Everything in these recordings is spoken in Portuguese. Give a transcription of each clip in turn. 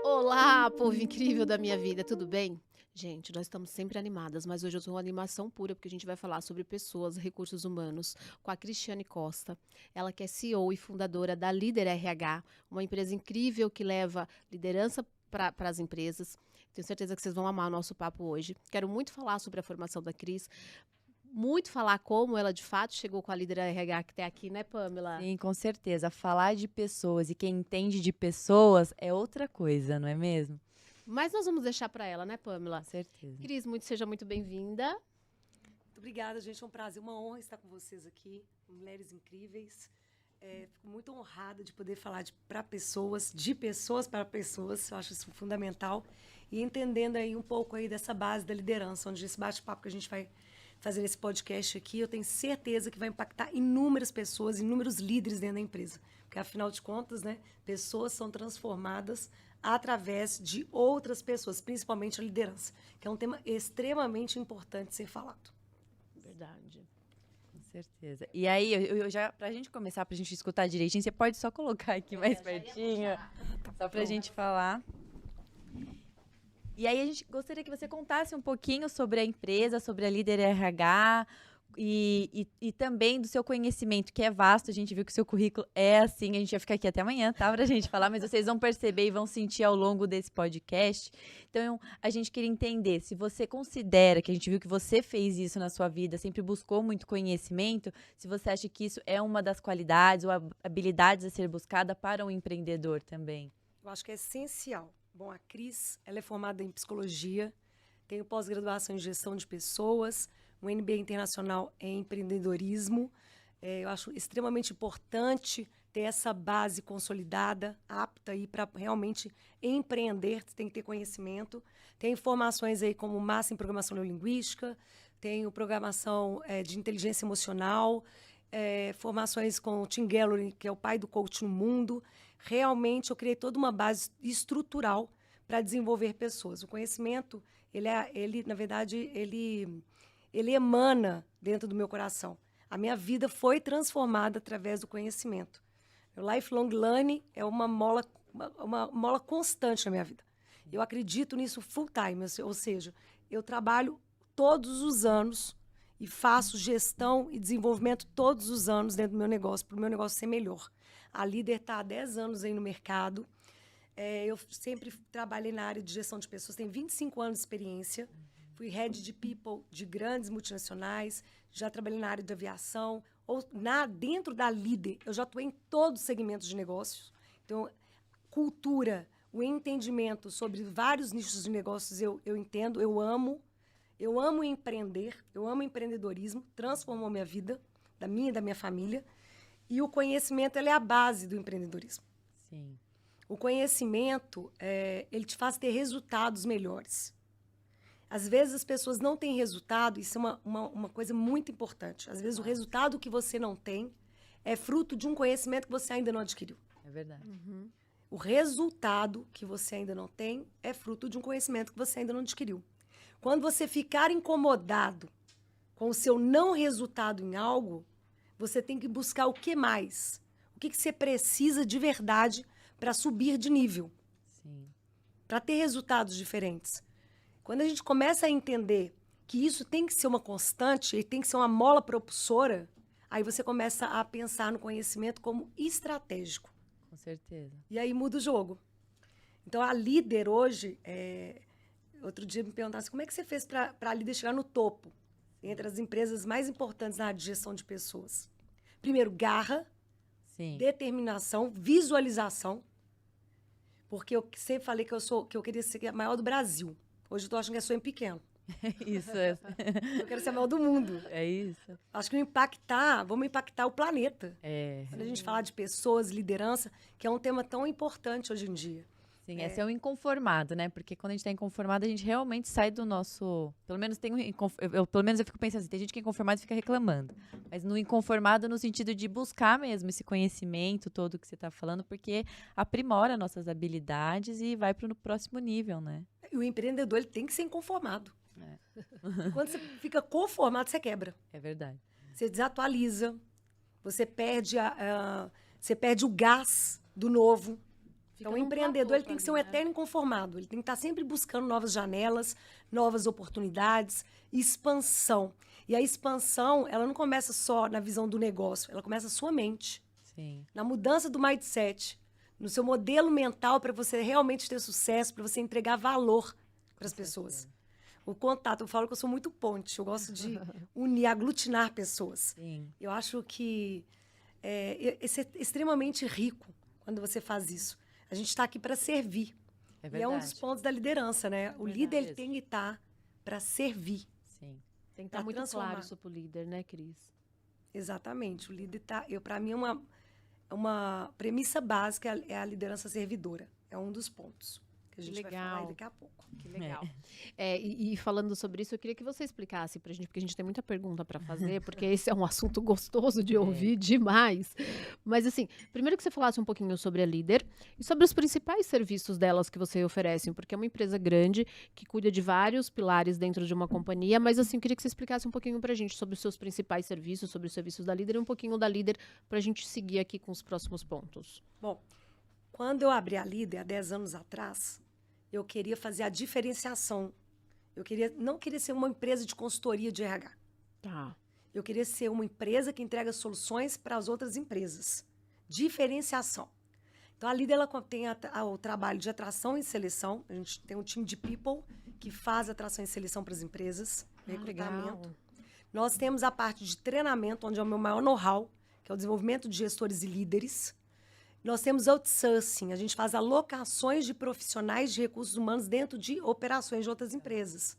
Olá, povo incrível da minha vida, tudo bem? Gente, nós estamos sempre animadas, mas hoje eu sou uma animação pura, porque a gente vai falar sobre pessoas, recursos humanos, com a Cristiane Costa. Ela que é CEO e fundadora da Líder RH, uma empresa incrível que leva liderança para as empresas. Tenho certeza que vocês vão amar o nosso papo hoje. Quero muito falar sobre a formação da Cris, muito falar como ela de fato chegou com a Líder RH que está aqui, né, Pamela? Sim, com certeza. Falar de pessoas e quem entende de pessoas é outra coisa, não é mesmo? Mas nós vamos deixar para ela, né, Pamela? Com certeza. Cris, seja muito bem-vinda. Muito obrigada, gente. É um prazer, uma honra estar com vocês aqui, mulheres incríveis. Fico muito honrada de poder falar para pessoas, de pessoas para pessoas. Eu acho isso fundamental. E entendendo aí um pouco aí dessa base da liderança, onde esse bate-papo que a gente vai fazer nesse podcast aqui, eu tenho certeza que vai impactar inúmeras pessoas, inúmeros líderes dentro da empresa. Porque, afinal de contas, né, pessoas são transformadas através de outras pessoas, principalmente a liderança, que é um tema extremamente importante de ser falado. Verdade. Com certeza. E aí, eu já, pra gente começar, pra gente escutar direitinho, você pode só colocar aqui mais pertinho, só pra gente falar. E aí, a gente gostaria que você contasse um pouquinho sobre a empresa, sobre a Líder RH e também do seu conhecimento, que é vasto. A gente viu que o seu currículo é assim, a gente vai ficar aqui até amanhã, tá? Pra gente falar, mas vocês vão perceber e vão sentir ao longo desse podcast. Então, a gente queria entender se você considera, que a gente viu que você fez isso na sua vida, sempre buscou muito conhecimento, se você acha que isso é uma das qualidades ou habilidades a ser buscada para um empreendedor também. Eu acho que é essencial. Bom, a Cris, ela é formada em psicologia, tem pós-graduação em gestão de pessoas, um MBA internacional em empreendedorismo. Eu acho extremamente importante ter essa base consolidada, apta aí para realmente empreender, você tem que ter conhecimento. Tem formações aí como Master em Programação Neurolinguística, tenho programação de inteligência emocional, formações com o Tim Gallery, que é o pai do coach no mundo. Realmente, eu criei toda uma base estrutural para desenvolver pessoas. O conhecimento, na verdade, ele emana dentro do meu coração. A minha vida foi transformada através do conhecimento. O lifelong learning é uma mola constante na minha vida. Eu acredito nisso full time, ou seja, eu trabalho todos os anos e faço gestão e desenvolvimento todos os anos dentro do meu negócio, para o meu negócio ser melhor. A Líder está há 10 anos aí no mercado. Eu sempre trabalhei na área de gestão de pessoas, tenho 25 anos de experiência. Fui head de people de grandes multinacionais, já trabalhei na área de aviação. Dentro da Líder, eu já atuei em todos os segmentos de negócios. Então, cultura, o entendimento sobre vários nichos de negócios eu entendo, eu amo empreender, eu amo empreendedorismo, transformou minha vida, da minha e da minha família. E o conhecimento, ele é a base do empreendedorismo. Sim. O conhecimento, ele te faz ter resultados melhores. Às vezes, as pessoas não têm resultado, isso é uma coisa muito importante. Às vezes, o resultado que você não tem é fruto de um conhecimento que você ainda não adquiriu. É verdade. Uhum. O resultado que você ainda não tem é fruto de um conhecimento que você ainda não adquiriu. Quando você ficar incomodado com o seu não resultado em algo, você tem que buscar o que mais? O que você precisa de verdade para subir de nível? Sim. Para ter resultados diferentes. Quando a gente começa a entender que isso tem que ser uma constante, e tem que ser uma mola propulsora, aí você começa a pensar no conhecimento como estratégico. Com certeza. E aí muda o jogo. Então, a Líder hoje, outro dia me perguntaram assim, como é que você fez para a Líder chegar no topo, entre as empresas mais importantes na área de gestão de pessoas? Primeiro, garra, Sim. determinação, visualização, porque eu sempre falei que eu queria ser a maior do Brasil. Hoje eu estou achando que é sonho pequeno. Isso. Eu quero ser a maior do mundo. É isso. Acho que vamos impactar o planeta. Quando a gente falar de pessoas, liderança, que é um tema tão importante hoje em dia. Sim, esse é o inconformado, né? Porque quando a gente tá inconformado, a gente realmente sai do nosso... Pelo menos pelo menos eu fico pensando assim, tem gente que é inconformado e fica reclamando. Mas no inconformado no sentido de buscar mesmo esse conhecimento todo que você tá falando, porque aprimora nossas habilidades e vai pro próximo nível, né? E o empreendedor, ele tem que ser inconformado. É. Quando você fica conformado, você quebra. É verdade. Você desatualiza, você perde você perde o gás do novo. Fica Então, o num empreendedor, platô ele tem que ser um ali, né? eterno inconformado. Ele tem que estar sempre buscando novas janelas, novas oportunidades, expansão. E a expansão, ela não começa só na visão do negócio, ela começa na sua mente, Sim. na mudança do mindset, no seu modelo mental para você realmente ter sucesso, para você entregar valor para as pessoas. O contato, eu falo que eu sou muito ponte, eu gosto de unir, aglutinar pessoas. Sim. Eu acho que isso é extremamente rico quando você faz isso. A gente está aqui para servir. É E verdade. é um dos pontos da liderança, né? O Verdade líder ele mesmo. tem que estar para servir. Sim. Tem que Pra estar muito transformar. claro isso pro líder, né, Cris? Exatamente. O líder tá. Para mim, uma premissa básica é a liderança servidora. É um dos pontos que a gente vai falar aí Legal. daqui a pouco. Que legal. E falando sobre isso, eu queria que você explicasse pra gente, porque a gente tem muita pergunta pra fazer, porque esse é um assunto gostoso de ouvir demais. Mas assim, primeiro que você falasse um pouquinho sobre a Líder e sobre os principais serviços delas que você oferece, porque é uma empresa grande que cuida de vários pilares dentro de uma companhia, mas assim, eu queria que você explicasse um pouquinho pra gente sobre os seus principais serviços, sobre os serviços da Líder e um pouquinho da Líder pra gente seguir aqui com os próximos pontos. Bom, quando eu abri a Líder, há 10 anos atrás, eu queria fazer a diferenciação. Não queria ser uma empresa de consultoria de RH. Tá. Eu queria ser uma empresa que entrega soluções para as outras empresas. Diferenciação. Então, a Líder ela tem o trabalho de atração e seleção. A gente tem um time de people que faz atração e seleção para as empresas, recrutamento. Nós temos a parte de treinamento, onde é o meu maior know-how, que é o desenvolvimento de gestores e líderes. Nós temos outsourcing, a gente faz alocações de profissionais de recursos humanos dentro de operações de outras empresas.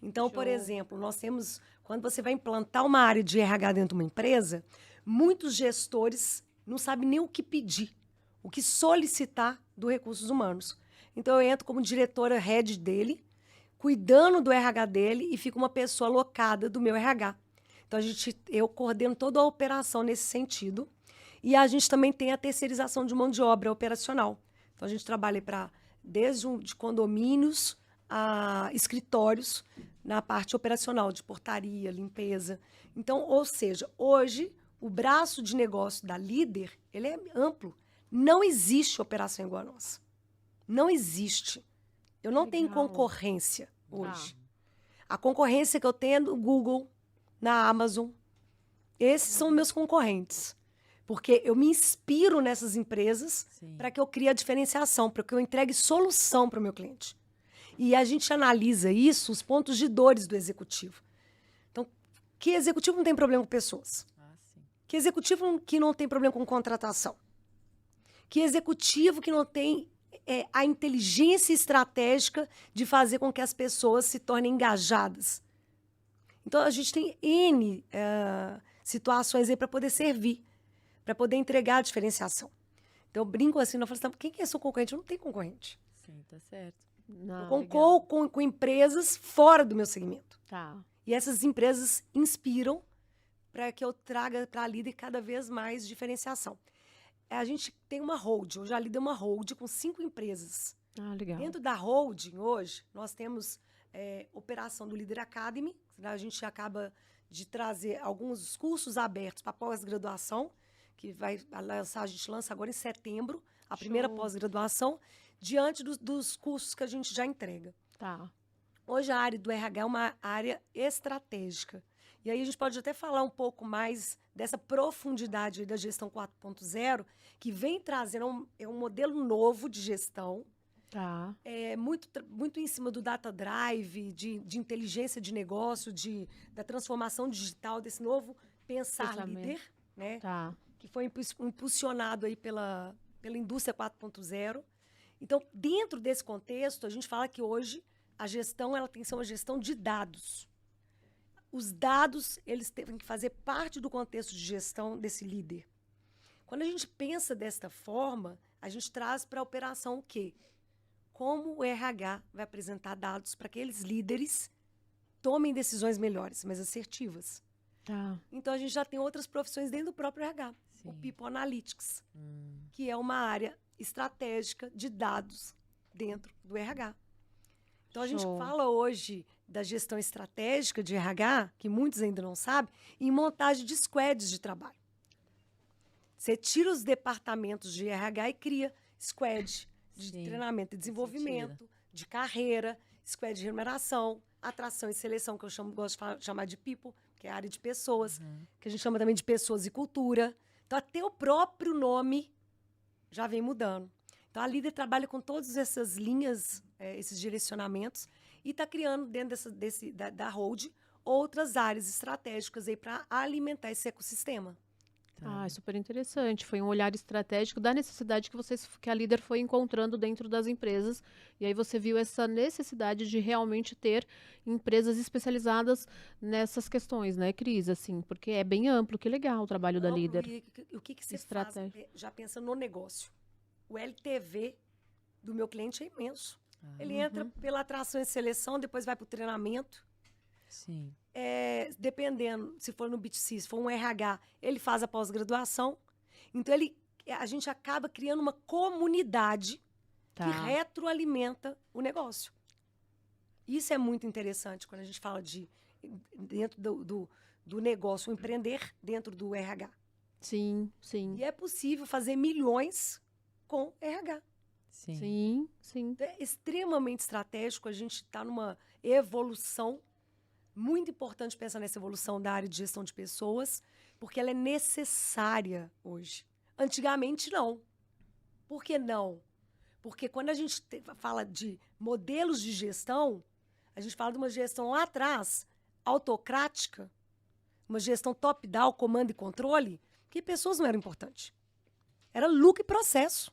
Então, por exemplo, nós temos, quando você vai implantar uma área de RH dentro de uma empresa, muitos gestores não sabem nem o que pedir, o que solicitar do recursos humanos. Então, eu entro como diretora head dele, cuidando do RH dele e fico uma pessoa alocada do meu RH. Então, eu coordeno toda a operação nesse sentido. E a gente também tem a terceirização de mão de obra operacional. Então, a gente trabalha desde de condomínios a escritórios na parte operacional, de portaria, limpeza. Então, ou seja, hoje, o braço de negócio da Líder, ele é amplo. Não existe operação igual a nossa. Não existe. Eu não tenho concorrência hoje. A concorrência que eu tenho é no Google, na Amazon. Esses são meus concorrentes. Porque eu me inspiro nessas empresas para que eu crie a diferenciação, para que eu entregue solução para o meu cliente. E a gente analisa isso, os pontos de dores do executivo. Então, que executivo não tem problema com pessoas? Que executivo que não tem problema com contratação? Que executivo que não tem a inteligência estratégica de fazer com que as pessoas se tornem engajadas? Então, a gente tem N situações aí para poder servir, para poder entregar a diferenciação. Então, eu brinco assim, eu falo assim, quem que é seu concorrente? Eu não tenho concorrente. Sim, tá certo. Não, eu concorro com empresas fora do meu segmento. Tá. E essas empresas inspiram para que eu traga para a Líder cada vez mais diferenciação. A gente tem uma holding, hoje a Líder é uma holding com 5 empresas. Legal. Dentro da holding, hoje, nós temos operação do Líder Academy. A gente acaba de trazer alguns cursos abertos para pós-graduação, que a gente lança agora em setembro, a primeira pós-graduação, diante dos cursos que a gente já entrega. Tá. Hoje a área do RH é uma área estratégica. E aí a gente pode até falar um pouco mais dessa profundidade da gestão 4.0, que vem trazendo um modelo novo de gestão, Tá. muito em cima do data drive, de inteligência de negócio, da transformação digital, desse novo pensar líder, né? Tá. Que foi impulsionado aí pela indústria 4.0. Então, dentro desse contexto, a gente fala que hoje a gestão ela tem que ser uma gestão de dados. Os dados eles têm que fazer parte do contexto de gestão desse líder. Quando a gente pensa desta forma, a gente traz para a operação o quê? como o RH vai apresentar dados para que aqueles líderes tomem decisões melhores, mais assertivas. Tá. Então, a gente já tem outras profissões dentro do próprio RH. O Sim. People Analytics, que é uma área estratégica de dados dentro do RH. Então, a gente Show. fala hoje da gestão estratégica de RH, que muitos ainda não sabem, em montagem de squads de trabalho. Você tira os departamentos de RH e cria squad de Sim, treinamento e desenvolvimento, de carreira, squad de remuneração, atração e seleção, que eu gosto de chamar de people, que é a área de pessoas, que a gente chama também de pessoas e cultura. Então, até o próprio nome já vem mudando. Então, a líder trabalha com todas essas linhas, esses direcionamentos, e está criando dentro da Hold outras áreas estratégicas para alimentar esse ecossistema. Ah, é super interessante. Foi um olhar estratégico da necessidade que a líder foi encontrando dentro das empresas. E aí você viu essa necessidade de realmente ter empresas especializadas nessas questões, né, Cris? Assim, porque é bem amplo, que legal o trabalho da Amplo, líder. E o que você Estratégia. faz, já pensa no negócio? O LTV do meu cliente é imenso. Ele entra pela atração e seleção, depois vai para o treinamento. Sim. Dependendo, se for no B2C, se for um RH, ele faz a pós-graduação. Então, a gente acaba criando uma comunidade Tá. que retroalimenta o negócio. Isso é muito interessante quando a gente fala de dentro do negócio, empreender dentro do RH. Sim, sim. E é possível fazer milhões com RH. Sim. Sim, sim. Então, é extremamente estratégico, a gente está numa evolução muito importante pensar nessa evolução da área de gestão de pessoas, porque ela é necessária hoje. Antigamente, não. Por que não? Porque quando a gente fala de modelos de gestão, a gente fala de uma gestão lá atrás, autocrática, uma gestão top-down, comando e controle, que pessoas não eram importantes. Era lucro e processo.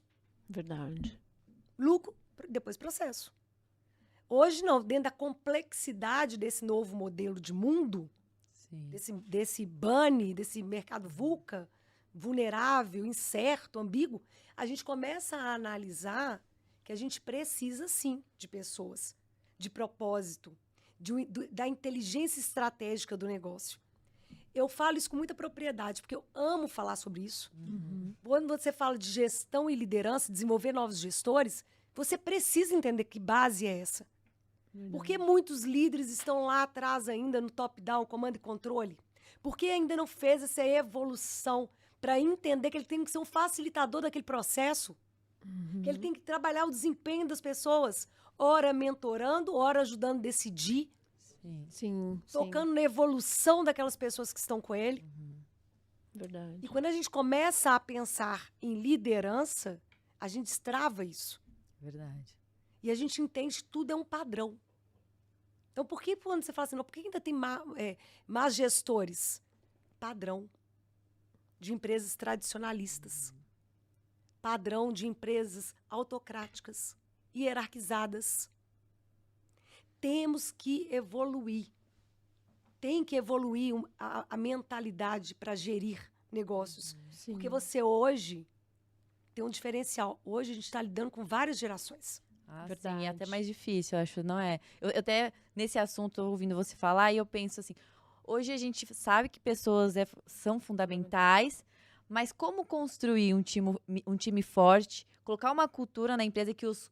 Verdade. Lucro, depois processo. Hoje, não, dentro da complexidade desse novo modelo de mundo, Sim. desse bunny, desse mercado VUCA, vulnerável, incerto, ambíguo, a gente começa a analisar que a gente precisa, sim, de pessoas, de propósito, da inteligência estratégica do negócio. Eu falo isso com muita propriedade, porque eu amo falar sobre isso. Quando você fala de gestão e liderança, desenvolver novos gestores, você precisa entender que base é essa. Por que muitos líderes estão lá atrás ainda no top-down, comando e controle? Por que ainda não fez essa evolução para entender que ele tem que ser um facilitador daquele processo? Que ele tem que trabalhar o desempenho das pessoas, ora mentorando, ora ajudando a decidir, Sim. Sim, tocando na evolução daquelas pessoas que estão com ele. sim. Verdade. E quando a gente começa a pensar em liderança, a gente destrava isso. Verdade. E a gente entende que tudo é um padrão. Então, por que quando você fala assim, não, por que ainda tem más gestores? Padrão de empresas tradicionalistas. Padrão de empresas autocráticas, hierarquizadas. Temos que evoluir. Tem que evoluir a mentalidade para gerir negócios. Sim. Porque você hoje tem um diferencial. Hoje a gente está lidando com várias gerações. Ah, sim, Verdade. é até mais difícil, eu acho, não é? Eu até, nesse assunto, ouvindo você falar, e eu penso assim, hoje a gente sabe que pessoas são fundamentais, mas como construir um time forte, colocar uma cultura na empresa que os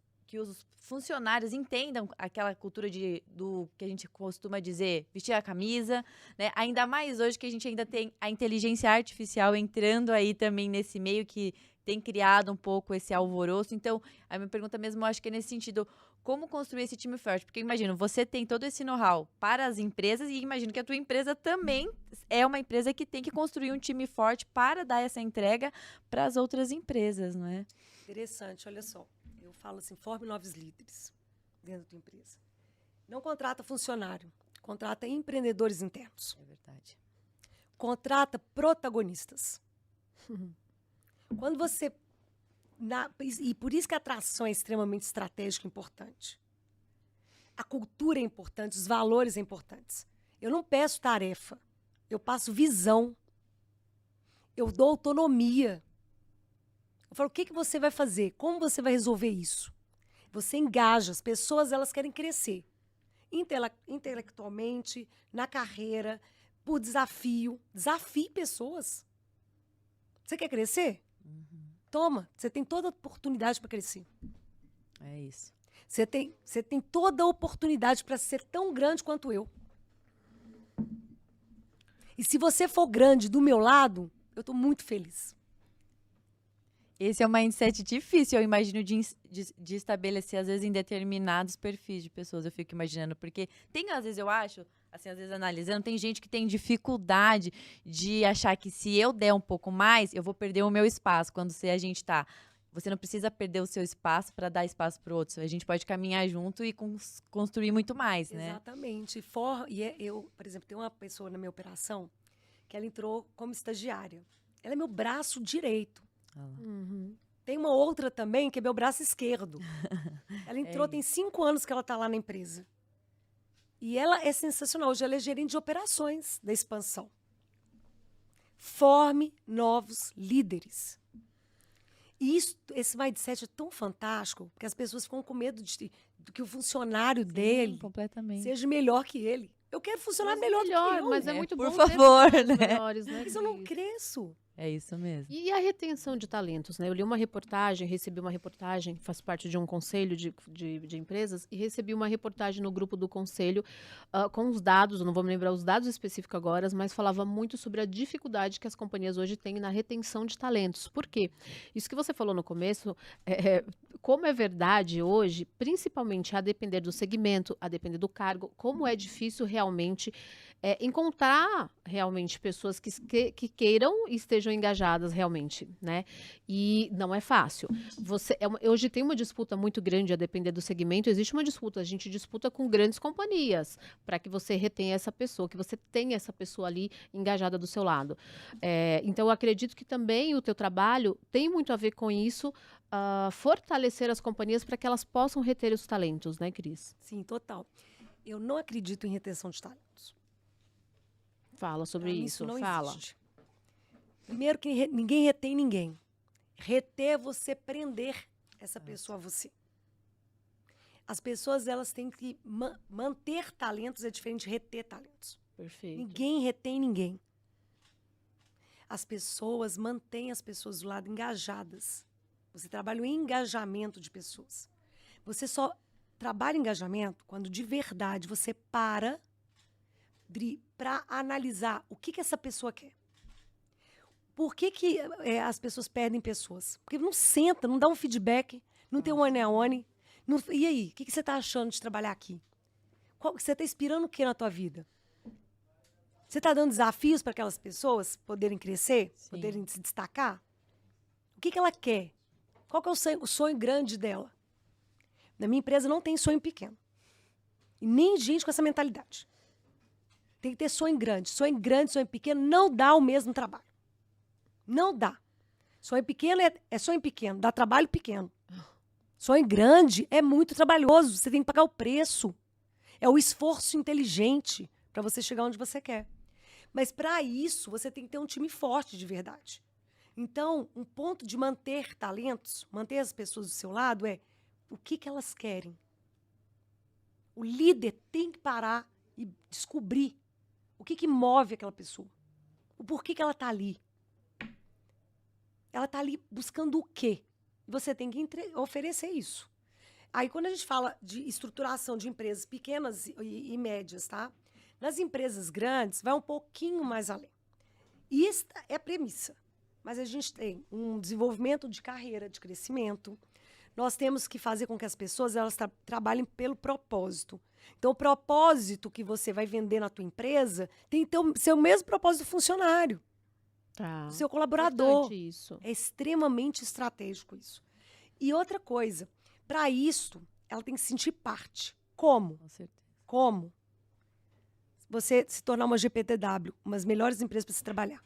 funcionários entendam aquela cultura do que a gente costuma dizer, vestir a camisa, né? Ainda mais hoje que a gente ainda tem a inteligência artificial entrando aí também nesse meio que tem criado um pouco esse alvoroço. Então, a minha pergunta mesmo, eu acho que é nesse sentido, como construir esse time forte? Porque imagino, você tem todo esse know-how para as empresas e imagino que a tua empresa também é uma empresa que tem que construir um time forte para dar essa entrega para as outras empresas, não é? Interessante, olha só. Eu falo assim, forme novos líderes dentro da tua empresa. Não contrata funcionário, contrata empreendedores internos. É verdade. Contrata protagonistas. Quando você... E por isso que a atração é extremamente estratégica e importante. A cultura é importante, os valores são importantes. Eu não peço tarefa, eu passo visão. Eu dou autonomia. Eu falo, o que você vai fazer? Como você vai resolver isso? Você engaja. As pessoas, elas querem crescer. Intelectualmente, na carreira, por desafio. Desafie pessoas. Você quer crescer? Toma. Você tem toda a oportunidade para crescer. É isso. Você tem toda a oportunidade para ser tão grande quanto eu. E se você for grande do meu lado, eu estou muito feliz. Esse é um mindset difícil, eu imagino, de estabelecer, às vezes, em determinados perfis de pessoas. Eu fico imaginando, porque tem, às vezes, eu acho, assim, às vezes analisando, tem gente que tem dificuldade de achar que se eu der um pouco mais, eu vou perder o meu espaço. Quando a gente tá... Você não precisa perder o seu espaço para dar espaço para o outro. A gente pode caminhar junto e construir muito mais, né? Exatamente. Eu, por exemplo, tem uma pessoa na minha operação que ela entrou como estagiária. Ela é meu braço direito. Uhum. Tem uma outra também que é meu braço esquerdo. Ela entrou, tem 5 anos que ela está lá na empresa. E ela é sensacional. Hoje ela é gerente de operações da expansão. Forme novos líderes. E esse mindset é tão fantástico, porque as pessoas ficam com medo do que o funcionário dele Completamente. seja melhor que ele. Eu quero funcionar melhor do que eu. Mas é muito por bom favor, ter pessoas né? melhores, né, Mas eu não Cris? cresço. É isso mesmo. E a retenção de talentos, né? Eu li uma reportagem, recebi uma reportagem, faço parte de um conselho de empresas, e recebi uma reportagem no grupo do conselho com os dados, eu não vou me lembrar os dados específicos agora, mas falava muito sobre a dificuldade que as companhias hoje têm na retenção de talentos. Por quê? Isso que você falou no começo, como é verdade hoje, principalmente a depender do segmento, a depender do cargo, como é difícil realmente encontrar realmente pessoas que queiram e estejam engajadas realmente, né? E não é fácil. Hoje tem uma disputa muito grande a depender do segmento, existe uma disputa, a gente disputa com grandes companhias para que você retenha essa pessoa, que você tenha essa pessoa ali engajada do seu lado. Então, eu acredito que também o teu trabalho tem muito a ver com isso, fortalecer as companhias para que elas possam reter os talentos, né, Cris? Sim, total. Eu não acredito em retenção de talentos. Fala sobre Pra mim, isso, não fala. existe. Primeiro que ninguém retém ninguém. Reter é você prender essa pessoa a você. As pessoas, elas têm que manter talentos, é diferente de reter talentos. Perfeito. Ninguém retém ninguém. As pessoas mantêm as pessoas do lado engajadas. Você trabalha o engajamento de pessoas. Você só trabalha engajamento quando de verdade você para analisar o que essa pessoa quer. Por que as pessoas perdem pessoas? Porque não senta, não dá um feedback, não tem um one-on-one. E aí, o que você está achando de trabalhar aqui? Você está inspirando o que na tua vida? Você está dando desafios para aquelas pessoas poderem crescer, Sim. poderem se destacar? O que ela quer? Qual que é o sonho grande dela? Na minha empresa não tem sonho pequeno. E nem gente com essa mentalidade. Tem que ter sonho grande. Sonho grande, sonho pequeno não dá o mesmo trabalho. Não dá. Sonho pequeno é sonho pequeno, dá trabalho pequeno. Sonho grande é muito trabalhoso, você tem que pagar o preço. É o esforço inteligente para você chegar onde você quer. Mas para isso, você tem que ter um time forte de verdade. Então, um ponto de manter talentos, manter as pessoas do seu lado é o que elas querem. O líder tem que parar e descobrir o que move aquela pessoa. O porquê que ela está ali. Ela está ali buscando o quê? Você tem que oferecer isso. Aí, quando a gente fala de estruturação de empresas pequenas e médias, tá? Nas empresas grandes, vai um pouquinho mais além. E esta é a premissa. Mas a gente tem um desenvolvimento de carreira, de crescimento. Nós temos que fazer com que as pessoas elas trabalhem pelo propósito. Então, o propósito que você vai vender na tua empresa tem que ser o mesmo propósito do funcionário. Tá. Do seu colaborador. Importante isso. É extremamente estratégico isso. E outra coisa, para isso, ela tem que se sentir parte. Como? Com certeza. Como? Você se tornar uma GPTW, uma das melhores empresas para se trabalhar.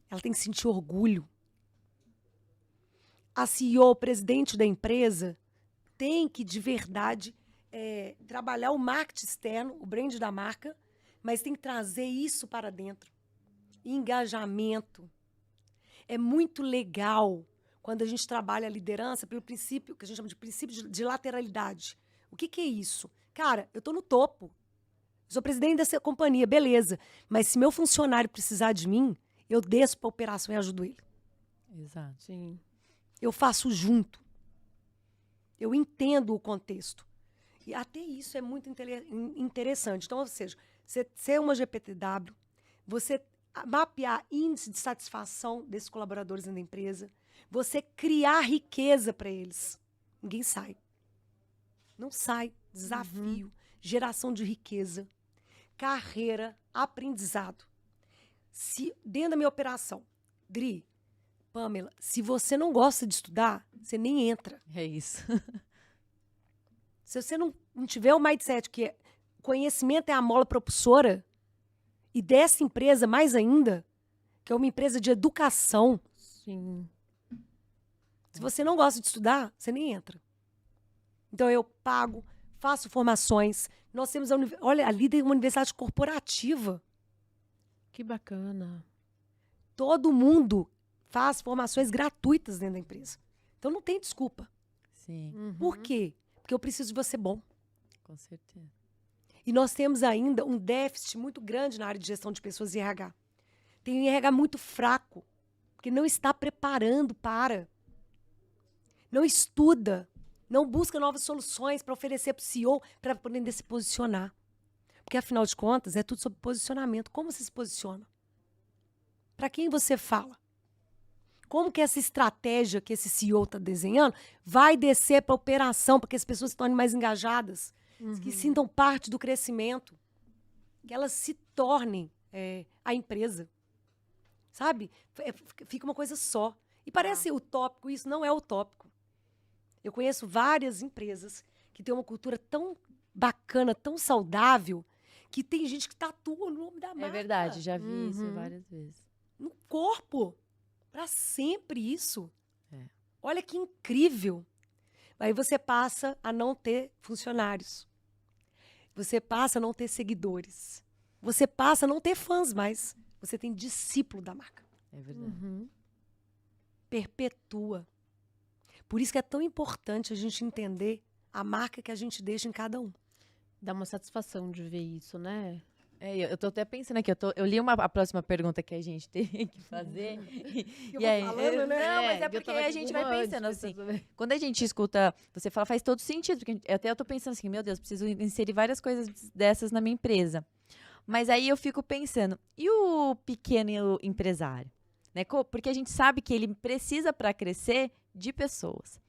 Ela tem que sentir orgulho. A CEO, o presidente da empresa, tem que, de verdade, trabalhar o marketing externo, o brand da marca, mas tem que trazer isso para dentro. Engajamento. É muito legal quando a gente trabalha a liderança pelo princípio, que a gente chama de princípio de lateralidade. O que é isso? Cara, eu tô no topo. Sou presidente dessa companhia, beleza. Mas se meu funcionário precisar de mim, eu desço para a operação e ajudo ele. Exato. Sim. Eu faço junto. Eu entendo o contexto. E até isso é muito interessante. Então, ou seja, você ser uma GPTW, você mapear índice de satisfação desses colaboradores dentro da empresa, você criar riqueza para eles. Ninguém sai. Não sai. Desafio, geração de riqueza, carreira, aprendizado. Se dentro da minha operação, Dri, Pamela, se você não gosta de estudar, você nem entra. É isso. Se você não tiver o mindset que conhecimento é a mola propulsora, e dessa empresa mais ainda, que é uma empresa de educação, Sim. se você não gosta de estudar, você nem entra. Então eu pago, faço formações. Nós temos olha, a Líder é uma universidade corporativa. Que bacana. Todo mundo faz formações gratuitas dentro da empresa. Então não tem desculpa. Sim, Por quê? Porque eu preciso de você bom. com certeza. E nós temos ainda um déficit muito grande na área de gestão de pessoas e RH. Tem um RH muito fraco, porque não está preparando para. Não estuda, não busca novas soluções para oferecer para o CEO para poder se posicionar. Porque, afinal de contas, é tudo sobre posicionamento. Como você se posiciona? Para quem você fala? Como que essa estratégia que esse CEO está desenhando vai descer para a operação, para que as pessoas se tornem mais engajadas, que sintam parte do crescimento, que elas se tornem a empresa. Sabe? Fica uma coisa só. E parece utópico, isso não é utópico. Eu conheço várias empresas que têm uma cultura tão bacana, tão saudável, que tem gente que tatua o nome da marca. É verdade, já vi isso várias vezes. No corpo. Para sempre isso. É. Olha que incrível. Aí você passa a não ter funcionários. Você passa a não ter seguidores. Você passa a não ter fãs mais. Você tem discípulo da marca. É verdade. Perpetua. Por isso que é tão importante a gente entender a marca que a gente deixa em cada um. Dá uma satisfação de ver isso, né? Eu tô até pensando aqui, eu li a próxima pergunta que a gente tem que fazer. Eu vou falando, né? Não, mas é eu porque tava a aqui gente com vai uma pensando antes, assim. também. Quando a gente escuta, você fala, faz todo sentido. Porque até eu tô pensando assim, meu Deus, preciso inserir várias coisas dessas na minha empresa. Mas aí eu fico pensando, e o pequeno empresário? Né? Porque a gente sabe que ele precisa, para crescer, de pessoas.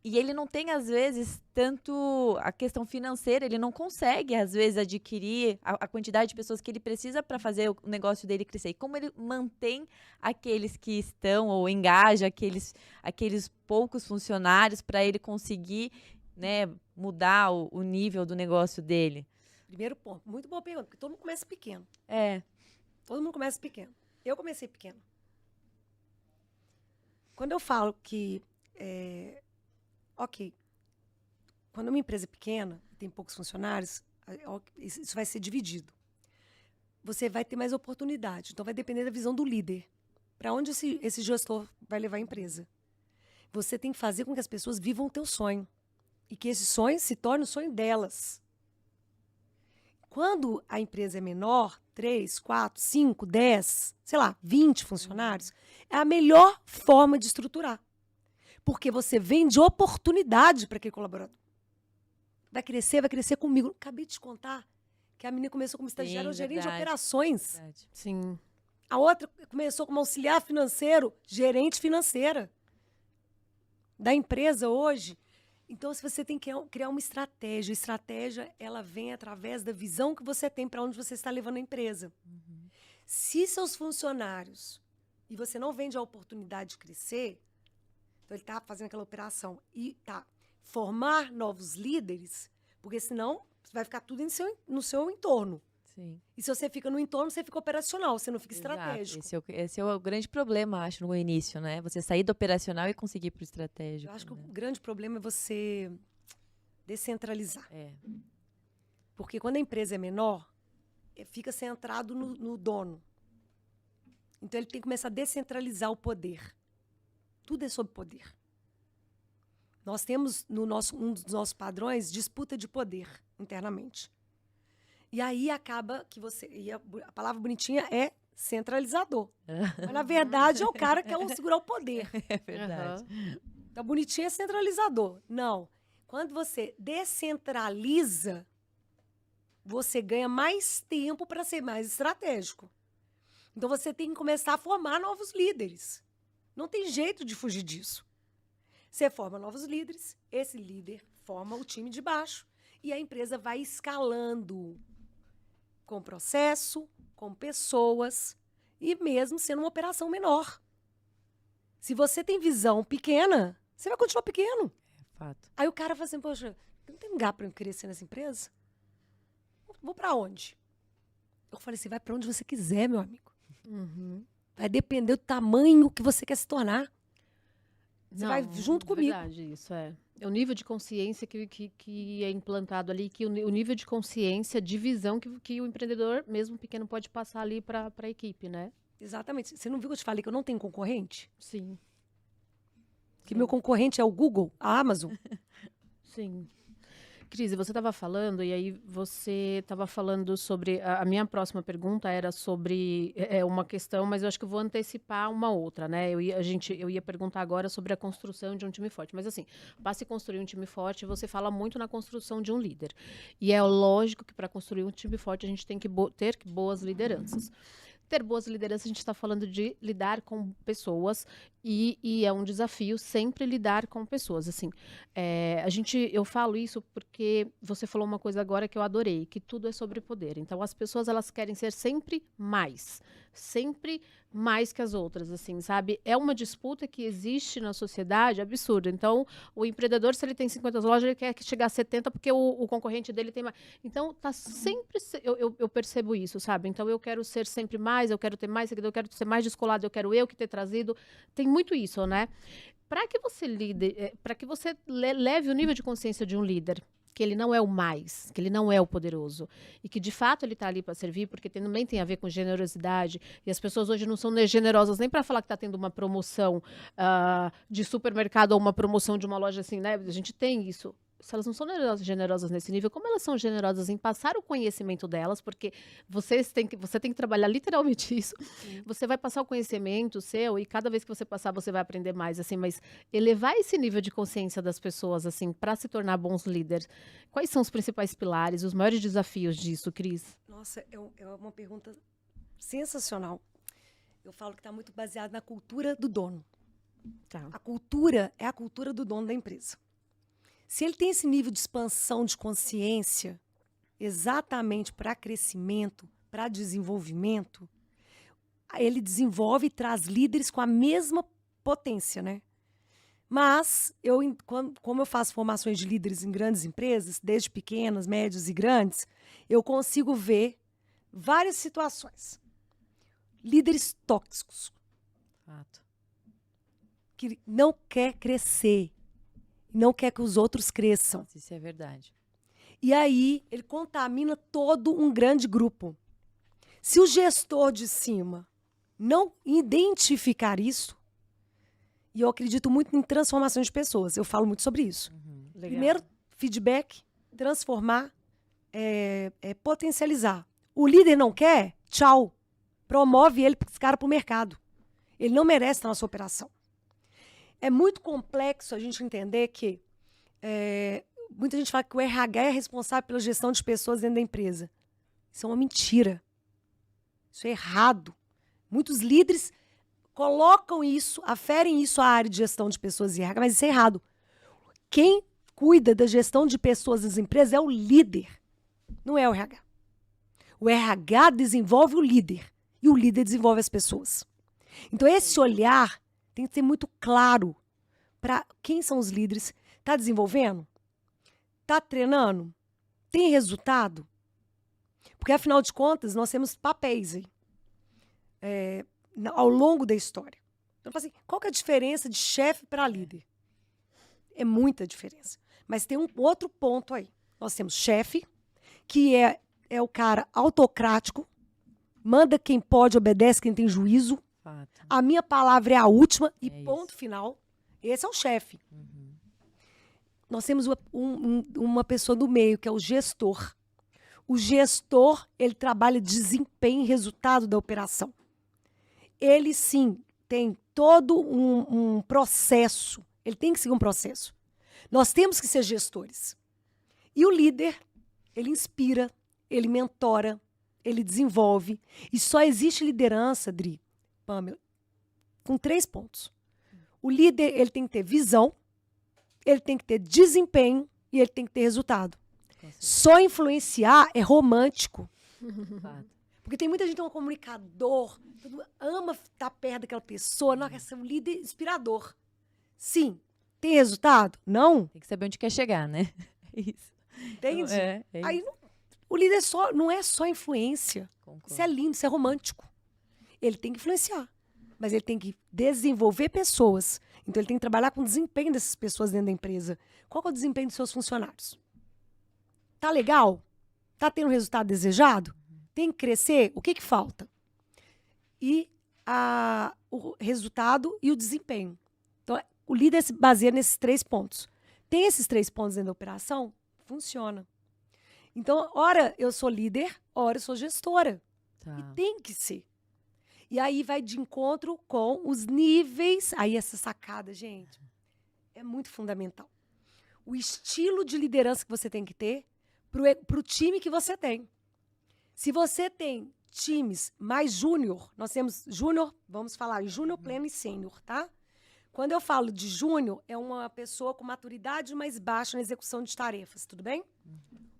E ele não tem, às vezes, tanto a questão financeira, ele não consegue, às vezes, adquirir a quantidade de pessoas que ele precisa para fazer o negócio dele crescer. E como ele mantém aqueles que estão, ou engaja aqueles poucos funcionários para ele conseguir, né, mudar o nível do negócio dele? Primeiro ponto. Muito boa pergunta, porque todo mundo começa pequeno. É. Todo mundo começa pequeno. Eu comecei pequeno. Quando eu falo que... ok, quando uma empresa é pequena, tem poucos funcionários, isso vai ser dividido. Você vai ter mais oportunidade. Então, vai depender da visão do líder. Para onde esse gestor vai levar a empresa? Você tem que fazer com que as pessoas vivam o teu sonho. E que esse sonho se torne o sonho delas. Quando a empresa é menor, 3, 4, 5, 10, sei lá, 20 funcionários, é a melhor forma de estruturar. Porque você vende oportunidade para aquele colaborador. Vai crescer comigo. Acabei de te contar que a menina começou como estagiária, ou gerente de operações. Verdade. Sim. A outra começou como auxiliar financeiro, gerente financeira da empresa hoje. Então, você tem que criar uma estratégia. A estratégia, ela vem através da visão que você tem para onde você está levando a empresa. Se seus funcionários, e você não vende a oportunidade de crescer, então ele está fazendo aquela operação e tá formar novos líderes, porque senão vai ficar tudo no seu entorno. Sim. E se você fica no entorno, você fica operacional, você não fica Exato. estratégico. Esse é o grande problema, acho, no início, né? Você sair do operacional e conseguir ir pro estratégico. Eu acho que né? o grande problema é você descentralizar. É. Porque quando a empresa é menor, fica centrado no dono. Então, ele tem que começar a descentralizar o poder. Tudo é sobre poder. Nós temos, um dos nossos padrões, disputa de poder internamente. E aí acaba que e a palavra bonitinha é centralizador. Mas, na verdade, é o cara que quer segurar o poder. É verdade. Então, bonitinho é centralizador. Não. Quando você descentraliza, você ganha mais tempo para ser mais estratégico. Então, você tem que começar a formar novos líderes. Não tem jeito de fugir disso. Você forma novos líderes, esse líder forma o time de baixo e a empresa vai escalando com processo, com pessoas e mesmo sendo uma operação menor. Se você tem visão pequena, você vai continuar pequeno. Fato. Aí o cara fala assim, poxa, não tem lugar para eu crescer nessa empresa? Vou para onde? Eu falei assim, vai para onde você quiser, meu amigo. Uhum. Vai depender do tamanho que você quer se tornar. Você vai junto comigo. Verdade, isso é. É o nível de consciência que é implantado ali, que o nível de consciência, de visão que o empreendedor, mesmo pequeno, pode passar ali para a equipe, né? Exatamente. Você não viu que eu te falei que eu não tenho concorrente? Sim. Que meu concorrente é o Google, a Amazon. Sim. Cris, você estava falando, e aí você estava falando sobre... A minha próxima pergunta era sobre uma questão, mas eu acho que eu vou antecipar uma outra, né? Eu ia perguntar agora sobre a construção de um time forte. Mas assim, para se construir um time forte, você fala muito na construção de um líder. E é lógico que para construir um time forte, a gente tem que ter boas lideranças. Ter boas lideranças, a gente está falando de lidar com pessoas e é um desafio sempre lidar com pessoas. Assim, eu falo isso porque você falou uma coisa agora que eu adorei, que tudo é sobre poder. Então, as pessoas, elas querem ser sempre mais que as outras, assim, sabe? É uma disputa que existe na sociedade absurda. Então, o empreendedor, se ele tem 50 lojas, ele quer chegar a 70 porque o concorrente dele tem mais. Então, tá sempre... Eu percebo isso, sabe? Então, eu quero ser sempre mais, eu quero ter mais seguidor, eu quero ser mais descolado, eu quero que ter trazido. Tem muito isso, né? Para que você leve o nível de consciência de um líder, que ele não é o mais, que ele não é o poderoso, e que de fato ele está ali para servir, porque também tem a ver com generosidade, e as pessoas hoje não são generosas nem para falar que está tendo uma promoção de supermercado ou uma promoção de uma loja assim, né? A gente tem isso. Se elas não são generosas nesse nível, como elas são generosas em passar o conhecimento delas, porque você tem que trabalhar literalmente isso. Sim. Você vai passar o conhecimento seu e cada vez que você passar, você vai aprender mais, assim, mas elevar esse nível de consciência das pessoas, assim, para se tornar bons líderes. Quais são os principais pilares, os maiores desafios disso, Cris? Nossa, é uma pergunta sensacional. Eu falo que está muito baseado na cultura do dono. Tá. A cultura é a cultura do dono da empresa. Se ele tem esse nível de expansão de consciência, exatamente para crescimento, para desenvolvimento, ele desenvolve e traz líderes com a mesma potência, né? Mas, como eu faço formações de líderes em grandes empresas, desde pequenas, médias e grandes, eu consigo ver várias situações. Líderes tóxicos. Fato. Que não quer crescer. Não quer que os outros cresçam. Nossa, isso é verdade. E aí, ele contamina todo um grande grupo. Se o gestor de cima não identificar isso, e eu acredito muito em transformação de pessoas, eu falo muito sobre isso. Primeiro, feedback, transformar, potencializar. O líder não quer? Tchau. Promove esse cara para o mercado. Ele não merece estar na sua operação. É muito complexo a gente entender que muita gente fala que o RH é responsável pela gestão de pessoas dentro da empresa. Isso é uma mentira. Isso é errado. Muitos líderes colocam isso, aferem isso à área de gestão de pessoas e RH, mas isso é errado. Quem cuida da gestão de pessoas nas empresas é o líder, não é o RH. O RH desenvolve o líder e o líder desenvolve as pessoas. Então, esse olhar tem que ser muito claro para quem são os líderes. Está desenvolvendo? Está treinando? Tem resultado? Porque, afinal de contas, nós temos papéis aí, ao longo da história. Então, assim, qual que é a diferença de chefe para líder? É muita diferença. Mas tem um outro ponto aí. Nós temos chefe, que é o cara autocrático, manda quem pode, obedece quem tem juízo. Fato. A minha palavra é a última e É ponto isso. final. Esse é o chefe. Uhum. Nós temos uma pessoa do meio, que é o gestor. O gestor, ele trabalha desempenho e resultado da operação. Ele, sim, tem todo um processo. Ele tem que seguir um processo. Nós temos que ser gestores. E o líder, ele inspira, ele mentora, ele desenvolve. E só existe liderança, Dri, Pamela, com 3 pontos. O líder, ele tem que ter visão, ele tem que ter desempenho e ele tem que ter resultado. Com certeza. Só influenciar é romântico. Fato. Porque tem muita gente que é um comunicador, todo mundo ama estar perto daquela pessoa, nossa, é um líder inspirador. Sim. Tem resultado? Não. Tem que saber onde quer chegar, né? Isso. Entende? É Aí isso. o líder não é só influência. Concordo. Isso é lindo, isso é romântico. Ele tem que influenciar, mas ele tem que desenvolver pessoas. Então ele tem que trabalhar com o desempenho dessas pessoas dentro da empresa. Qual que é o desempenho dos seus funcionários? Tá legal? Tá tendo o resultado desejado? Tem que crescer? O que que falta? E o resultado e o desempenho. Então, o líder se baseia nesses 3 pontos. Tem esses 3 pontos dentro da operação? Funciona. Então, ora eu sou líder, ora eu sou gestora. Tá. E tem que ser. E aí vai de encontro com os níveis. Aí essa sacada, gente, é muito fundamental. O estilo de liderança que você tem que ter pro time que você tem. Se você tem times mais júnior, nós temos júnior, vamos falar júnior, pleno e sênior, tá? Quando eu falo de júnior, é uma pessoa com maturidade mais baixa na execução de tarefas, tudo bem?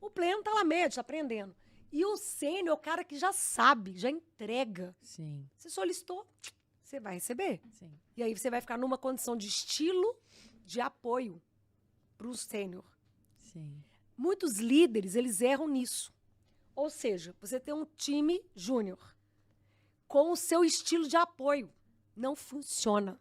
O pleno tá lá médio, tá aprendendo. E o sênior é o cara que já sabe, já entrega. Sim, Você solicitou, você vai receber. sim. E aí você vai ficar numa condição de estilo de apoio para o sênior. Sim. Muitos líderes, eles erram nisso. Ou seja, você tem um time júnior com o seu estilo de apoio. Não funciona.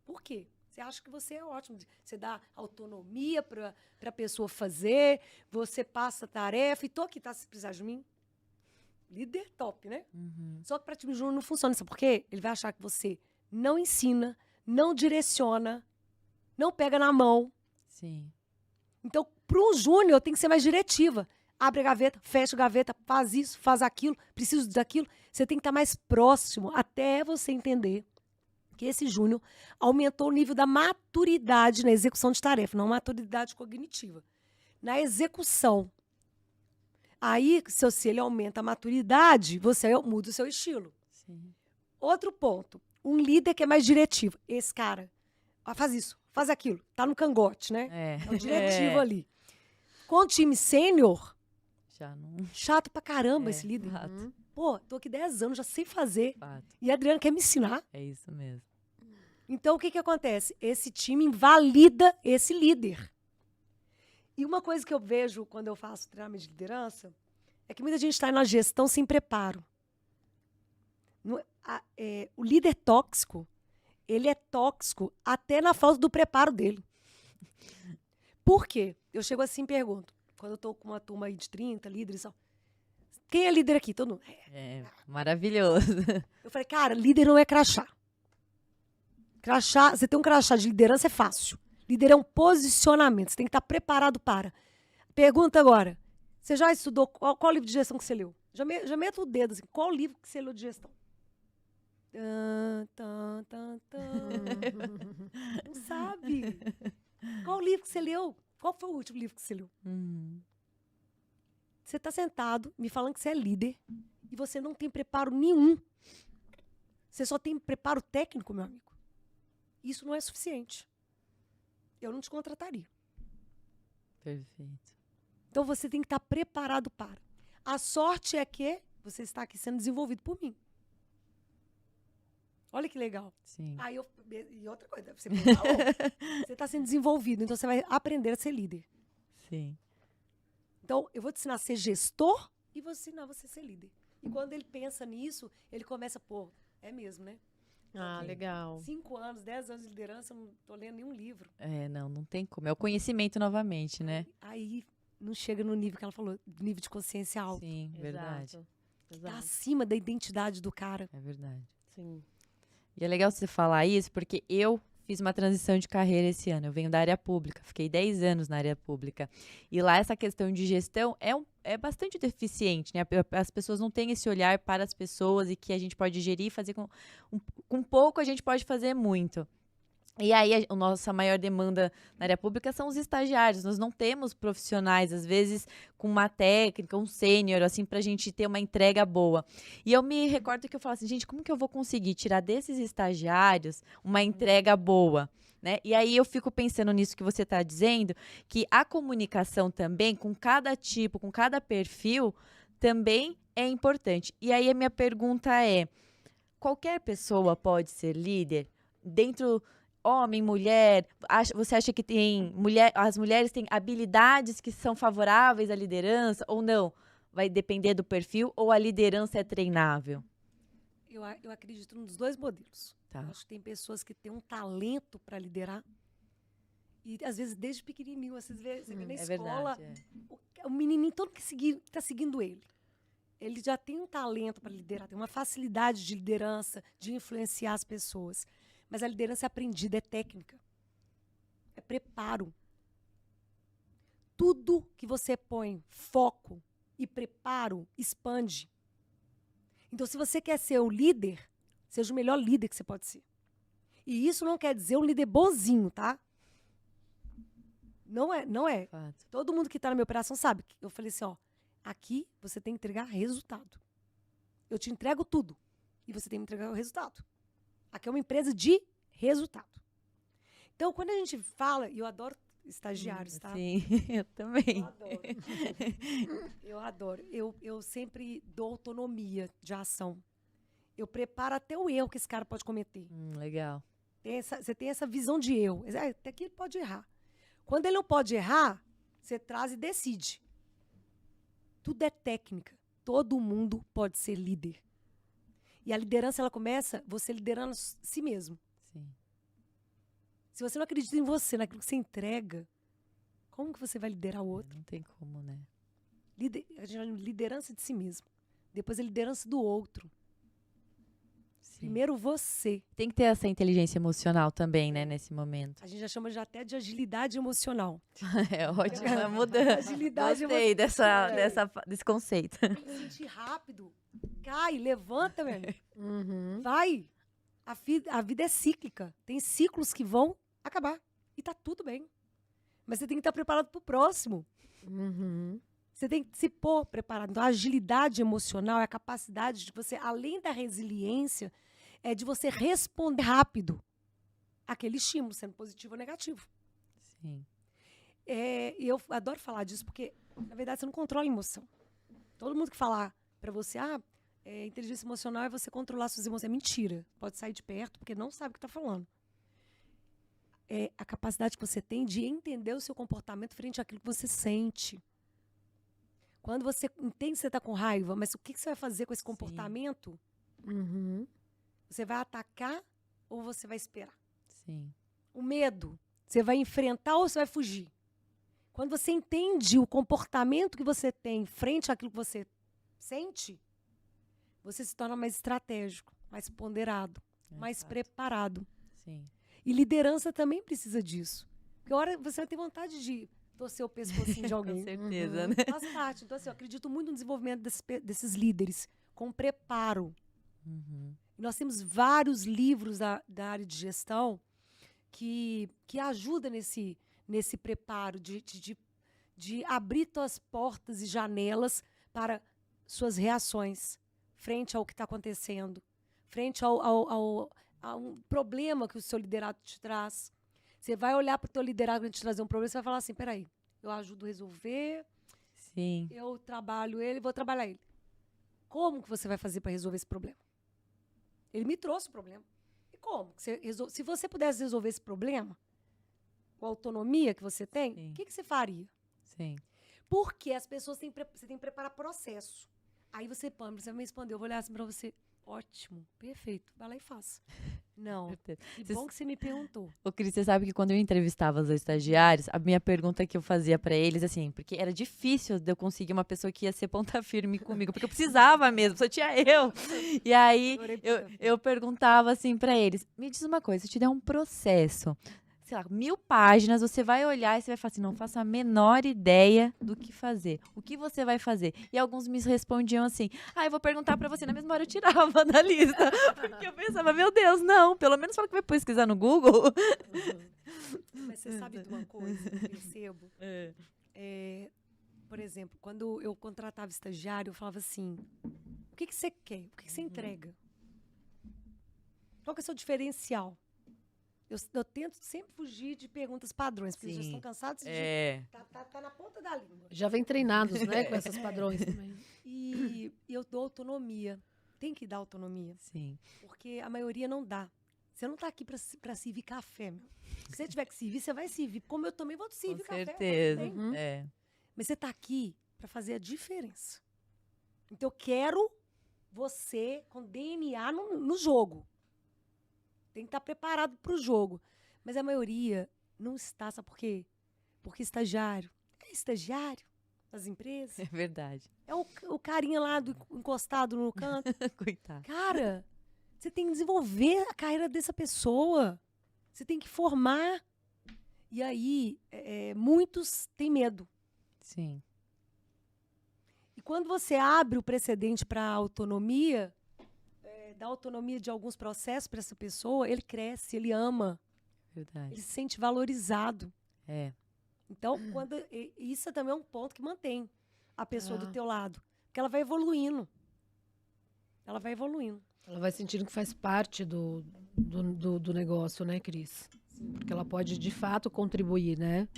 Por quê? Você acha que você é ótimo. Você dá autonomia para a pessoa fazer, você passa a tarefa e tô aqui, tá? Se precisar de mim. Líder top, né? Uhum. Só que para time júnior não funciona. Sabe por quê? Ele vai achar que você não ensina, não direciona, não pega na mão. Sim. Então, para um júnior, tem que ser mais diretiva. Abre a gaveta, fecha a gaveta, faz isso, faz aquilo, preciso daquilo. Você tem que estar mais próximo até você entender que esse júnior aumentou o nível da maturidade na execução de tarefa, não maturidade cognitiva. Na execução. Aí, se ele aumenta a maturidade, você muda o seu estilo. Sim. Outro ponto, um líder que é mais diretivo. Esse cara, faz isso, faz aquilo. Tá no cangote, né? É. É o diretivo É. ali. Com o time sênior, Já não. chato pra caramba É, esse líder. fato. Pô, tô aqui 10 anos, já sei fazer. Fato. E a Adriana quer me ensinar. É isso mesmo. Então, o que que acontece? Esse time invalida esse líder. E uma coisa que eu vejo quando eu faço treinamento de liderança é que muita gente está na gestão sem preparo. O líder tóxico, ele é tóxico até na falta do preparo dele. Por quê? Eu chego assim e pergunto, quando eu tô com uma turma aí de 30 líderes, ó, quem é líder aqui? Todo mundo. É maravilhoso. Eu falei, cara, líder não é crachá. Crachá, você ter um crachá de liderança é fácil. Líder é um posicionamento, você tem que estar preparado para. Pergunta agora, você já estudou, qual livro de gestão que você leu? Já meto o dedo assim, qual livro que você leu de gestão? Não sabe. Qual livro que você leu? Qual foi o último livro que você leu? Uhum. Você está sentado, me falando que você é líder, e você não tem preparo nenhum. Você só tem preparo técnico, meu amigo. Isso não é suficiente. Eu não te contrataria. Perfeito. Então você tem que estar preparado para. A sorte é que você está aqui sendo desenvolvido por mim. Olha que legal. Sim. E outra coisa, você pensa, você está sendo desenvolvido, então você vai aprender a ser líder. Sim. Então, eu vou te ensinar a ser gestor e vou ensinar você a ser líder. E quando ele pensa nisso, ele começa, pô, é mesmo, né? Ah, Ok. legal. 5 anos, 10 anos de liderança, eu não tô lendo nenhum livro. É, não tem como. É o conhecimento novamente, né? Aí não chega no nível que ela falou, nível de consciência alto. Sim, verdade. Exato. Tá Exato. acima da identidade do cara. É verdade. Sim. E é legal você falar isso, porque eu fiz uma transição de carreira esse ano. Eu venho da área pública, fiquei 10 anos na área pública. E lá essa questão de gestão é bastante deficiente, né? As pessoas não têm esse olhar para as pessoas e que a gente pode gerir e fazer com pouco a gente pode fazer muito. E aí, a nossa maior demanda na área pública são os estagiários. Nós não temos profissionais, às vezes, com uma técnica, um sênior, assim, pra gente ter uma entrega boa. E eu me recordo que eu falo assim, gente, como que eu vou conseguir tirar desses estagiários uma entrega boa? Né? E aí eu fico pensando nisso que você está dizendo, que a comunicação também, com cada tipo, com cada perfil, também é importante. E aí a minha pergunta é, qualquer pessoa pode ser líder? Dentro homem, mulher, você acha que as mulheres têm habilidades que são favoráveis à liderança ou não? Vai depender do perfil ou a liderança é treinável? Eu acredito nos dois modelos. Tá. Eu acho que tem pessoas que têm um talento para liderar e, às vezes, desde pequenininho, você vê na escola, verdade, o menininho todo que está seguindo ele. Ele já tem um talento para liderar, tem uma facilidade de liderança, de influenciar as pessoas. Mas a liderança é aprendida, é técnica. É preparo. Tudo que você põe foco e preparo, expande. Então, se você quer ser o líder, seja o melhor líder que você pode ser. E isso não quer dizer um líder bonzinho, tá? Não é. Fato. Todo mundo que está na minha operação sabe. Eu falei assim, ó, aqui você tem que entregar resultado. Eu te entrego tudo. E você tem que me entregar o resultado. Aqui é uma empresa de resultado. Então, quando a gente fala, e eu adoro estagiários, tá? Sim, eu também. Eu adoro. Eu sempre dou autonomia de ação. Eu preparo até o erro que esse cara pode cometer. Legal. Você tem essa visão de erro. Até que ele pode errar. Quando ele não pode errar, você traz e decide. Tudo é técnica. Todo mundo pode ser líder. E a liderança, ela começa você liderando si mesmo. Sim. Se você não acredita em você, naquilo que você entrega, como que você vai liderar o outro? Não tem como, né? Liderança de si mesmo. Depois a liderança do outro. Sim. Primeiro você. Tem que ter essa inteligência emocional também, né, nesse momento. A gente já chama até de agilidade emocional. É ótimo, é mudança. Agilidade Gostei emocional. desse conceito. Tem que sentir rápido. Cai, levanta, velho. Uhum. Vai. A vida é cíclica. Tem ciclos que vão acabar. E tá tudo bem. Mas você tem que estar preparado pro próximo. Uhum. Você tem que se pôr preparado. Então, a agilidade emocional é a capacidade de você, além da resiliência, é de você responder rápido àquele estímulo, sendo positivo ou negativo. Sim. Eu adoro falar disso, porque, na verdade, você não controla a emoção. Todo mundo que falar pra você, inteligência emocional é você controlar suas emoções. É mentira. Pode sair de perto, porque não sabe o que está falando. É a capacidade que você tem de entender o seu comportamento frente àquilo que você sente. Quando você entende que você está com raiva, mas o que você vai fazer com esse comportamento? Uhum. Você vai atacar ou você vai esperar? Sim. O medo, você vai enfrentar ou você vai fugir? Quando você entende o comportamento que você tem frente àquilo que você sente, você se torna mais estratégico, mais ponderado, mais preparado. Sim. E liderança também precisa disso. Porque a hora você vai ter vontade de torcer o pescocinho de alguém. Com certeza, né? Faz parte. Então, assim, eu acredito muito no desenvolvimento desses líderes, com preparo. Uhum. E nós temos vários livros da área de gestão que ajudam nesse preparo de abrir suas portas e janelas para suas reações frente ao que está acontecendo, frente a um problema que o seu liderado te traz. Você vai olhar para o teu liderado te trazer um problema, você vai falar assim, peraí, eu ajudo a resolver, Sim. eu trabalho ele, vou trabalhar ele. Como que você vai fazer para resolver esse problema? Ele me trouxe o problema. E como? Se você pudesse resolver esse problema, com a autonomia que você tem, o que você faria? Sim. Porque as pessoas você tem que preparar processo. Aí você vai me responder, eu vou olhar assim para você, ótimo, perfeito, vai lá e faça. Não. Certeza. Que Vocês- bom que você me perguntou. Ô, Cris, você sabe que quando eu entrevistava os estagiários, a minha pergunta que eu fazia pra eles, assim, porque era difícil de eu conseguir uma pessoa que ia ser ponta firme comigo, porque eu precisava mesmo, só tinha eu. E aí Adorei eu, ponta firme. eu perguntava assim pra eles: me diz uma coisa, se eu te der um processo, sei lá, 1000 páginas, você vai olhar e você vai falar assim, não faço a menor ideia do que fazer. O que você vai fazer? E alguns me respondiam assim, eu vou perguntar pra você. Na mesma hora eu tirava da lista. Porque eu pensava, meu Deus, não, pelo menos fala que vai pesquisar no Google. Mas você sabe de uma coisa que eu percebo? Por exemplo, quando eu contratava estagiário, eu falava assim, o que você quer? O que você entrega? Qual que é o seu diferencial? Eu tento sempre fugir de perguntas padrões, porque eles já Sim. estão cansados de... Tá na ponta da língua. Já vem treinados, né, com esses padrões também. E eu dou autonomia. Tem que dar autonomia. Sim. Porque a maioria não dá. Você não tá aqui pra servir café, meu. Se você tiver que servir, você vai servir. Como eu também vou te servir Com café. certeza. Tá tudo bem. Uhum. Mas você tá aqui pra fazer a diferença. Então eu quero você com DNA no jogo. Tem que estar preparado pro jogo. Mas a maioria não está, sabe por quê? Porque estagiário é estagiário das empresas. É verdade. É o carinha lá encostado no canto. Coitado. Cara, você tem que desenvolver a carreira dessa pessoa. Você tem que formar. E aí, muitos têm medo. Sim. E quando você abre o precedente para a autonomia, dá autonomia de alguns processos para essa pessoa, ele cresce, ele ama, Verdade. ele se sente valorizado. É. Então, isso também é um ponto que mantém a pessoa do Ah. teu lado. Porque ela vai evoluindo. Ela vai evoluindo. Ela vai sentindo que faz parte do negócio, né, Cris? Porque ela pode, de fato, contribuir, né?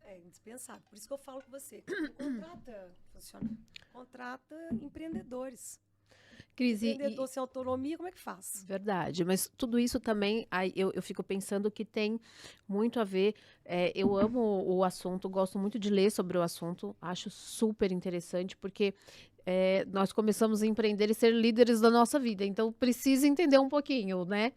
É indispensável. Por isso que eu falo com você. Contrata funcionário. Contrata empreendedores. Cris, Empreendedor sem autonomia, como é que faz? verdade, mas tudo isso também, aí eu fico pensando que tem muito a ver. Eu amo o assunto, gosto muito de ler sobre o assunto, acho super interessante, porque nós começamos a empreender e ser líderes da nossa vida, então precisa entender um pouquinho, né?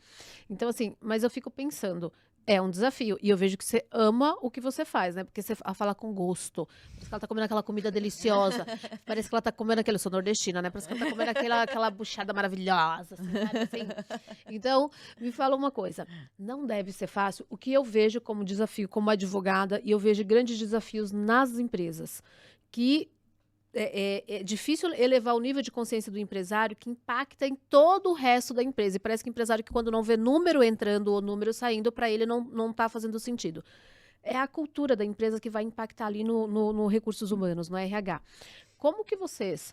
Então, assim, mas eu fico pensando. É um desafio. E eu vejo que você ama o que você faz, né? Porque você fala com gosto. Parece que ela tá comendo aquela comida deliciosa. Parece que ela tá comendo aquele... Eu sou nordestina, né? Parece que ela tá comendo aquela buchada maravilhosa, assim, sabe? Assim. Então, me fala uma coisa. Não deve ser fácil. O que eu vejo como desafio, como advogada, e eu vejo grandes desafios nas empresas, que é difícil elevar o nível de consciência do empresário que impacta em todo o resto da empresa. E parece que o empresário que quando não vê número entrando ou número saindo, para ele não está fazendo sentido. É a cultura da empresa que vai impactar ali no recursos humanos, no RH. Como que vocês,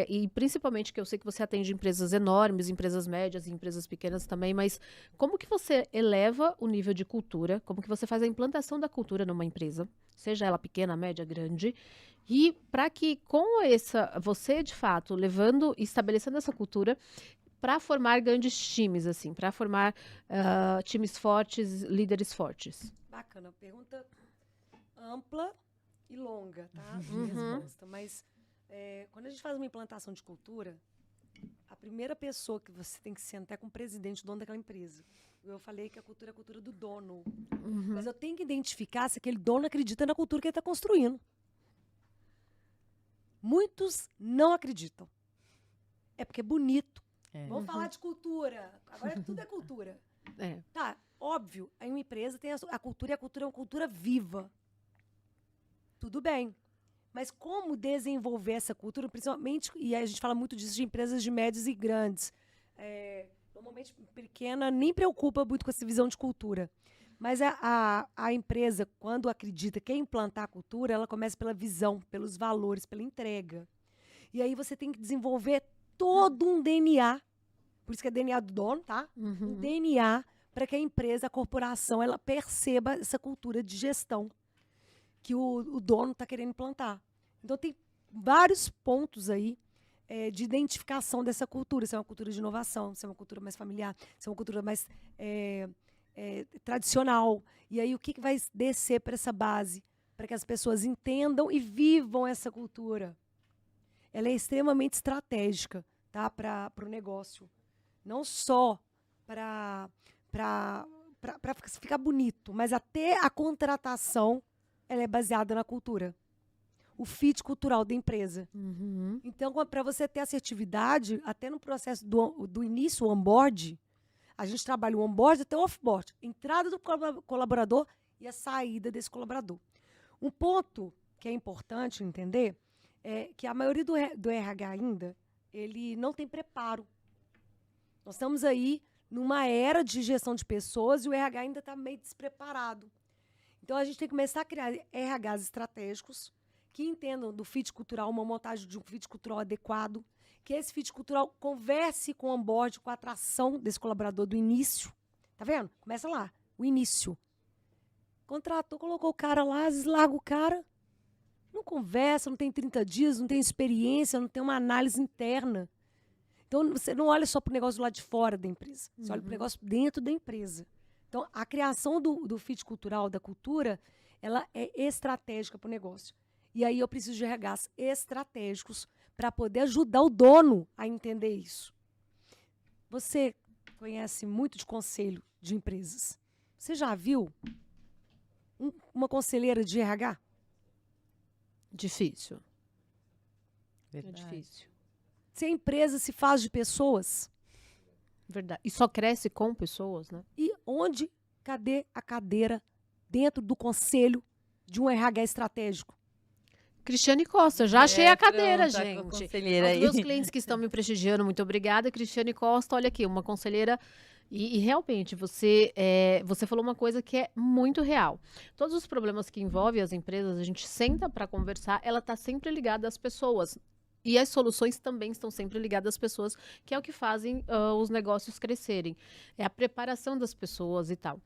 e principalmente que eu sei que você atende empresas enormes, empresas médias e empresas pequenas também, mas como que você eleva o nível de cultura, como que você faz a implantação da cultura numa empresa, seja ela pequena, média, grande, e para que você de fato levando e estabelecendo essa cultura para formar grandes times, assim, para formar times fortes, líderes fortes. Bacana. Pergunta ampla e longa, tá? De Uhum. resposta. Mas quando a gente faz uma implantação de cultura, a primeira pessoa que você tem que sentar é com o presidente, o dono daquela empresa. Eu falei que a cultura é a cultura do dono. Uhum. Mas eu tenho que identificar se aquele dono acredita na cultura que ele está construindo. Muitos não acreditam. É porque é bonito. Vamos falar de cultura. Agora tudo é cultura. Tá, óbvio, aí uma empresa tem a cultura e a cultura é uma cultura viva. Tudo bem. Mas como desenvolver essa cultura, principalmente, e aí a gente fala muito disso de empresas de médias e grandes. Normalmente, pequena nem preocupa muito com essa visão de cultura. Mas a empresa, quando acredita que quer implantar a cultura, ela começa pela visão, pelos valores, pela entrega. E aí você tem que desenvolver todo um DNA, por isso que é DNA do dono, tá? Um DNA para que a empresa, a corporação, ela perceba essa cultura de gestão que o dono está querendo implantar. Então, tem vários pontos aí de identificação dessa cultura. Se é uma cultura de inovação, se é uma cultura mais familiar, se é uma cultura mais tradicional. E aí, o que vai descer para essa base? Para que as pessoas entendam e vivam essa cultura. Ela é extremamente estratégica, tá? Para o negócio. Não só ficar bonito, mas até a contratação ela é baseada na cultura. O fit cultural da empresa. Uhum. Então, para você ter assertividade, até no processo do início, o onboard, a gente trabalha o onboard até o offboard. Entrada do colaborador e a saída desse colaborador. Um ponto que é importante entender é que a maioria do RH ainda, ele não tem preparo. Nós estamos aí numa era de gestão de pessoas e o RH ainda está meio despreparado. Então, a gente tem que começar a criar RHs estratégicos que entendam do fit cultural, uma montagem de um fit cultural adequado, que esse fit cultural converse com o onboard, com a atração desse colaborador do início. Tá vendo? Começa lá, o início. Contratou, colocou o cara lá, às vezes larga o cara, não conversa, não tem 30 dias, não tem experiência, não tem uma análise interna. Então, você não olha só para o negócio do lado de fora da empresa, você olha para o negócio dentro da empresa. Então, a criação do fit cultural, da cultura, ela é estratégica para o negócio. E aí eu preciso de RHs estratégicos para poder ajudar o dono a entender isso. Você conhece muito de conselho de empresas. Você já viu uma conselheira de RH? Difícil. É Verdade. difícil. Se a empresa se faz de pessoas, Verdade. E só cresce com pessoas, né? e cadê a cadeira dentro do conselho de um RH estratégico? Cristiane Costa, já achei a cadeira, pronto, a gente. conselheira Aos aí. meus clientes que estão me prestigiando, muito obrigada. Cristiane Costa, olha aqui, uma conselheira. E realmente, você falou uma coisa que é muito real. Todos os problemas que envolvem as empresas, a gente senta para conversar, ela está sempre ligada às pessoas. E as soluções também estão sempre ligadas às pessoas, que é o que fazem os negócios crescerem. É a preparação das pessoas e tal.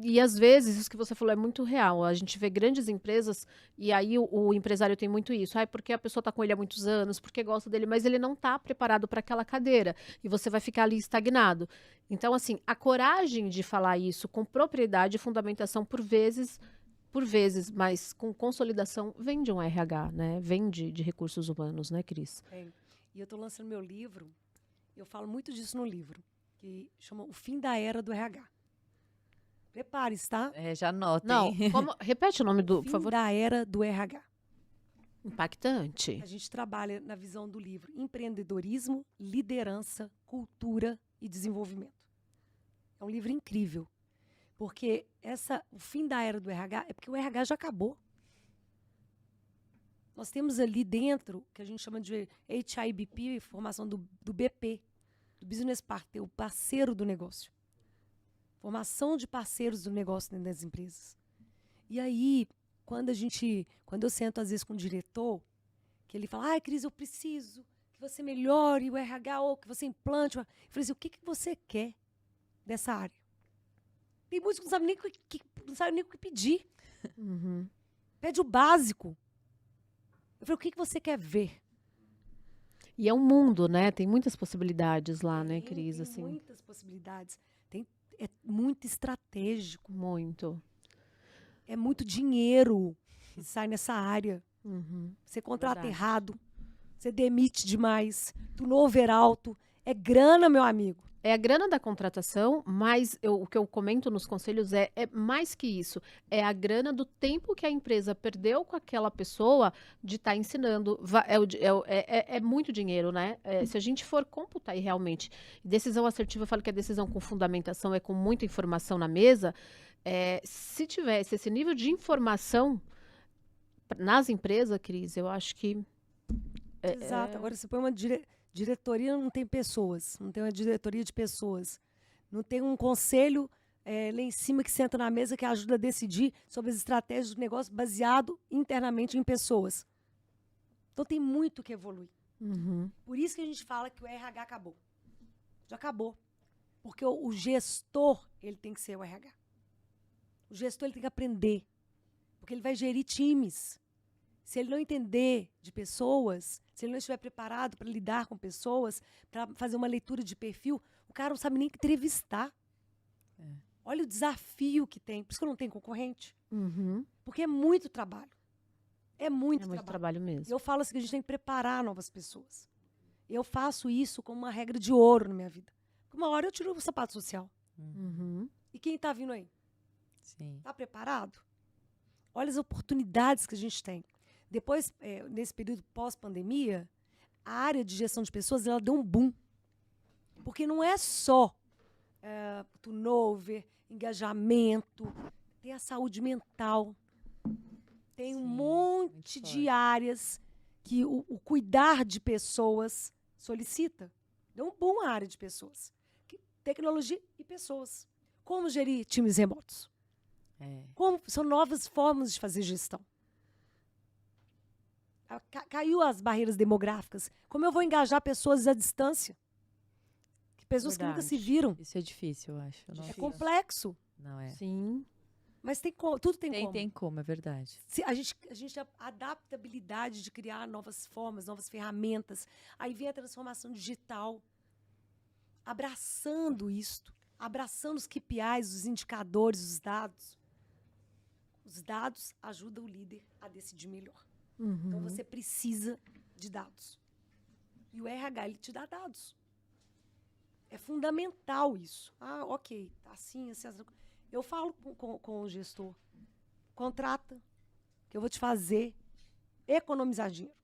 E às vezes, isso que você falou é muito real. A gente vê grandes empresas e aí o empresário tem muito isso. Porque a pessoa está com ele há muitos anos, porque gosta dele, mas ele não está preparado para aquela cadeira. E você vai ficar ali estagnado. Então, assim, a coragem de falar isso com propriedade e fundamentação, por vezes, mas com consolidação, vem de um RH, né? Vem de recursos humanos, né, Cris? E eu estou lançando meu livro, eu falo muito disso no livro, que chama O Fim da Era do RH. Prepare-se, tá? Já anotem. Não, repete o nome do, por Fim favor. da Era do RH. Impactante. A gente trabalha na visão do livro empreendedorismo, liderança, cultura e desenvolvimento. É um livro incrível. Porque o fim da era do RH é porque o RH já acabou. Nós temos ali dentro, que a gente chama de HIBP, formação do BP, do Business Partner, o parceiro do negócio. Formação de parceiros do negócio dentro das empresas. E aí, quando eu sento às vezes com o diretor, que ele fala, Cris, eu preciso que você melhore o RH ou que você implante. Eu falei assim, o que você quer dessa área? Tem muitos que não sabem nem o que pedir. Uhum. Pede o básico. Eu falei, o que você quer ver? E é um mundo, né? Tem muitas possibilidades lá, né, Cris? Tem Assim, muitas possibilidades. É muito estratégico. muito. É muito dinheiro que sai nessa área. Uhum. Você contrata Verdade. errado. Você demite demais. Turnover alto. É grana, meu amigo. É a grana da contratação, mas o que eu comento nos conselhos é mais que isso. É a grana do tempo que a empresa perdeu com aquela pessoa de estar ensinando. É muito dinheiro, né? Se a gente for computar e realmente, decisão assertiva, eu falo que a decisão com fundamentação é com muita informação na mesa. Se tivesse esse nível de informação nas empresas, Cris, eu acho que... Exato. Agora você põe uma diretoria, não tem pessoas. Não tem uma diretoria de pessoas. Não tem um conselho lá em cima que senta na mesa que ajuda a decidir sobre as estratégias do negócio baseado internamente em pessoas. Então tem muito que evoluir. Uhum. Por isso que a gente fala que o RH acabou. Já acabou. Porque o gestor, ele tem que ser o RH. O gestor, ele tem que aprender. Porque ele vai gerir times. Se ele não entender de pessoas, se ele não estiver preparado para lidar com pessoas, para fazer uma leitura de perfil, o cara não sabe nem entrevistar. Olha o desafio que tem. Por isso que eu não tenho concorrente. Uhum. Porque é muito trabalho. É muito trabalho mesmo. Eu falo assim que a gente tem que preparar novas pessoas. Eu faço isso como uma regra de ouro na minha vida. Porque Uma hora eu tiro o sapato social. Uhum. E quem está vindo aí? Sim. Está preparado? Olha as oportunidades que a gente tem. Depois, nesse período pós-pandemia, a área de gestão de pessoas ela deu um boom. Porque não é só turnover, engajamento, tem a saúde mental, tem um Sim, monte muito de forte. áreas que o cuidar de pessoas solicita. Deu um boom a área de pessoas. Tecnologia e pessoas. Como gerir times remotos? É. São novas formas de fazer gestão. Caiu as barreiras demográficas. Como eu vou engajar pessoas à distância? Pessoas que nunca se Verdade. viram. Isso é difícil, eu acho. Nossa. É complexo. Não é. Sim. Mas tudo tem como. Tem como, é verdade. A gente adapta a habilidade de criar novas formas, novas ferramentas. Aí vem a transformação digital. Abraçando isto. Abraçando os KPIs, os indicadores, os dados. Os dados ajudam o líder a decidir melhor. Uhum. Então, você precisa de dados. E o RH, ele te dá dados. É fundamental isso. Ah, ok, tá assim, assim. Eu falo com o gestor, contrata, que eu vou te fazer economizar dinheiro.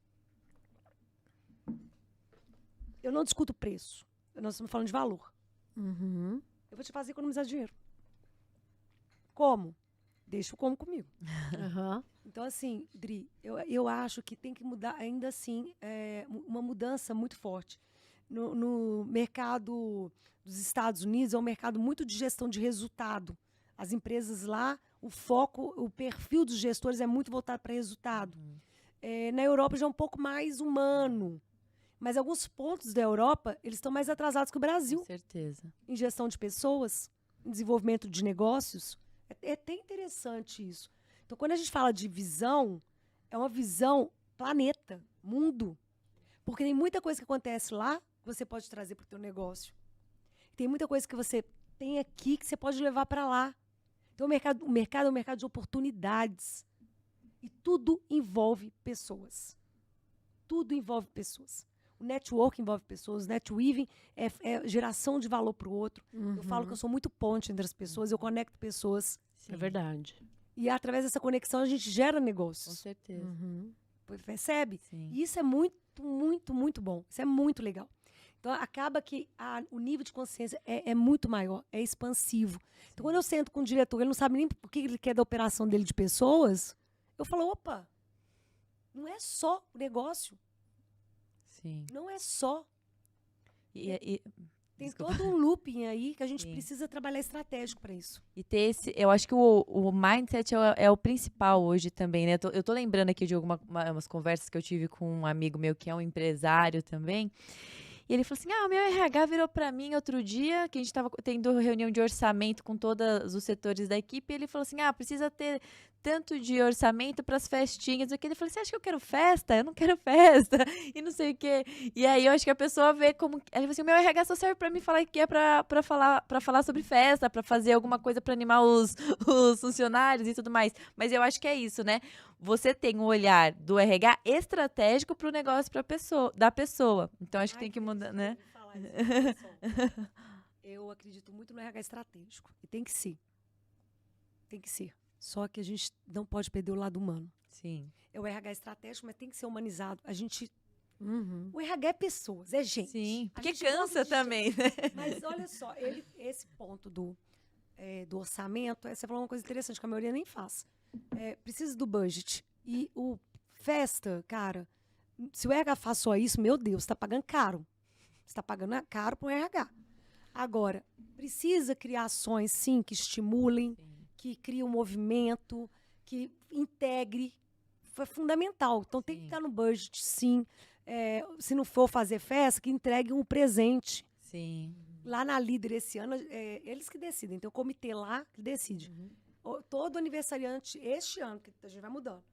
Eu não discuto preço. Nós estamos falando de valor. Uhum. Eu vou te fazer economizar dinheiro. Como? Deixa o como comigo. Aham. Então, assim, Dri, eu acho que tem que mudar, ainda assim, uma mudança muito forte. No mercado dos Estados Unidos, é um mercado muito de gestão de resultado. As empresas lá, o foco, o perfil dos gestores é muito voltado para resultado. Na Europa já é um pouco mais humano. Mas alguns pontos da Europa, eles estão mais atrasados que o Brasil. Com certeza. Em gestão de pessoas, em desenvolvimento de negócios. É até interessante isso. Então, quando a gente fala de visão, é uma visão planeta, mundo. Porque tem muita coisa que acontece lá que você pode trazer para o teu negócio. Tem muita coisa que você tem aqui que você pode levar para lá. Então, o mercado é um mercado de oportunidades. E tudo envolve pessoas. Tudo envolve pessoas. O network envolve pessoas. O netweaving é geração de valor para o outro. Eu falo que eu sou muito ponte entre as pessoas. Eu conecto pessoas. É verdade. E através dessa conexão a gente gera Com negócios. certeza. Uhum. Percebe? Sim. E isso é muito, muito, muito bom. Isso é muito legal. Então, acaba que o nível de consciência é muito maior, é expansivo. Então, quando eu sento com o diretor, ele não sabe nem o que ele quer da operação dele de pessoas, eu falo, opa, não é só o negócio, Sim. não é só. Tem Desculpa. todo um looping aí que a gente Sim. precisa trabalhar estratégico para isso. E ter esse, eu acho que o mindset é o principal hoje também, né? Eu tô lembrando aqui de umas conversas que eu tive com um amigo meu que é um empresário também. E ele falou assim: o meu RH virou pra mim outro dia, que a gente tava tendo reunião de orçamento com todos os setores da equipe, e ele falou assim: precisa ter tanto de orçamento pras festinhas. Ele falou: você acha que eu quero festa? Eu não quero festa. E não sei o quê. E aí eu acho que a pessoa vê como. Ele falou assim: o meu RH só serve pra mim falar que é pra falar sobre festa, pra fazer alguma coisa pra animar os funcionários e tudo mais. Mas eu acho que é isso, né? Você tem um olhar do RH estratégico pro negócio da pessoa. Então acho que tem que mudar, né? Eu acredito muito no RH estratégico. E tem que ser. Tem que ser. Só que a gente não pode perder o lado humano. Sim. É o RH estratégico, mas tem que ser humanizado. A gente... Uhum. O RH é pessoas, é gente. Sim, A porque gente gosta cansa de também, gente. né? Mas olha só, esse ponto do orçamento, você falou uma coisa interessante que a maioria nem faz. Precisa do budget. E o festa, cara, se o RH faz só isso, meu Deus, você está pagando caro. Você está pagando caro para o RH. Agora, precisa criar ações, sim, que estimulem, que criem um movimento, que integre. Foi fundamental. Então, tem que estar no budget, sim. Se não for fazer festa, que entregue um presente. Sim. Lá na Líder, esse ano, eles que decidem. Tem o comitê lá que decide. Todo aniversariante, este ano, que a gente vai mudando,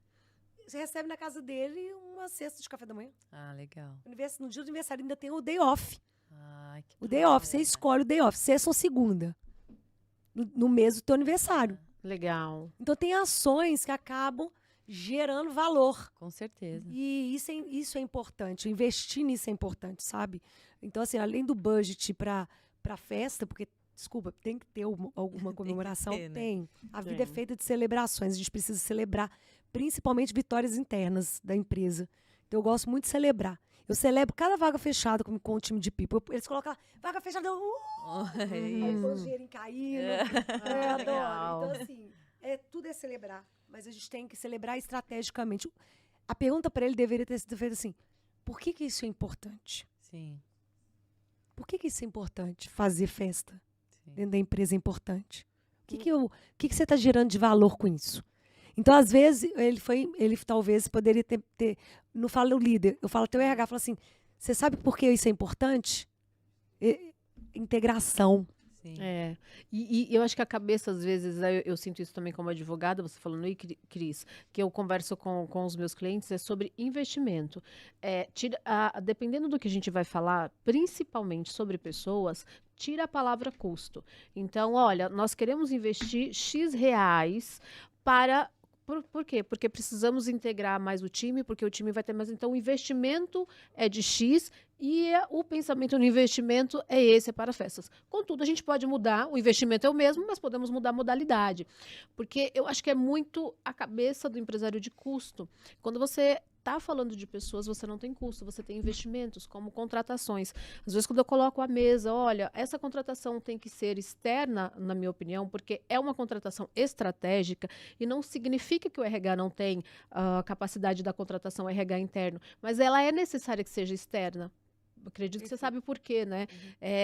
você recebe na casa dele uma cesta de café da manhã. Legal. No dia do aniversário ainda tem o day off. Que O day off, você bacana. escolhe o day off, sexta ou segunda. No mês do teu aniversário. Legal. Então tem ações que acabam gerando valor. Com certeza. E isso é importante. Investir nisso é importante, sabe? Então, assim, além do budget para para festa, porque, desculpa, tem que ter alguma comemoração? ter, né? Tem. A vida é Tem. feita de celebrações, a gente precisa celebrar, principalmente vitórias internas da empresa. Então, eu gosto muito de celebrar. Eu celebro cada vaga fechada com o time de people. Eles colocam lá, vaga fechada, aí põe o dinheiro caindo. Legal. Adoro. Então, assim, tudo é celebrar. Mas a gente tem que celebrar estrategicamente. A pergunta para ele deveria ter sido feita assim, por que isso é importante? Sim, Por que isso é importante? Fazer festa sim. dentro da empresa é importante. O que você está gerando de valor com isso? Então, às vezes, ele talvez poderia ter. Não falo o líder, eu falo teu RH, fala assim: você sabe por que isso é importante? Integração. Sim. É, e eu acho que a cabeça, às vezes, eu sinto isso também como advogada, você falando aí, Cris, que eu converso com os meus clientes, é sobre investimento. Dependendo do que a gente vai falar, principalmente sobre pessoas, tira a palavra custo. Então, olha, nós queremos investir X reais para... Por quê? Porque precisamos integrar mais o time, porque o time vai ter mais... Então, o investimento é de X e o pensamento no investimento é esse, é para festas. Contudo, a gente pode mudar, o investimento é o mesmo, mas podemos mudar a modalidade. Porque eu acho que é muito a cabeça do empresário de custo. Quando você está falando de pessoas, você não tem custo, você tem investimentos, como contratações. Às vezes, quando eu coloco à mesa, olha, essa contratação tem que ser externa, na minha opinião, porque é uma contratação estratégica e não significa que o RH não tem capacidade da contratação RH interno, mas ela é necessária que seja externa. Acredito que você sabe por quê, né?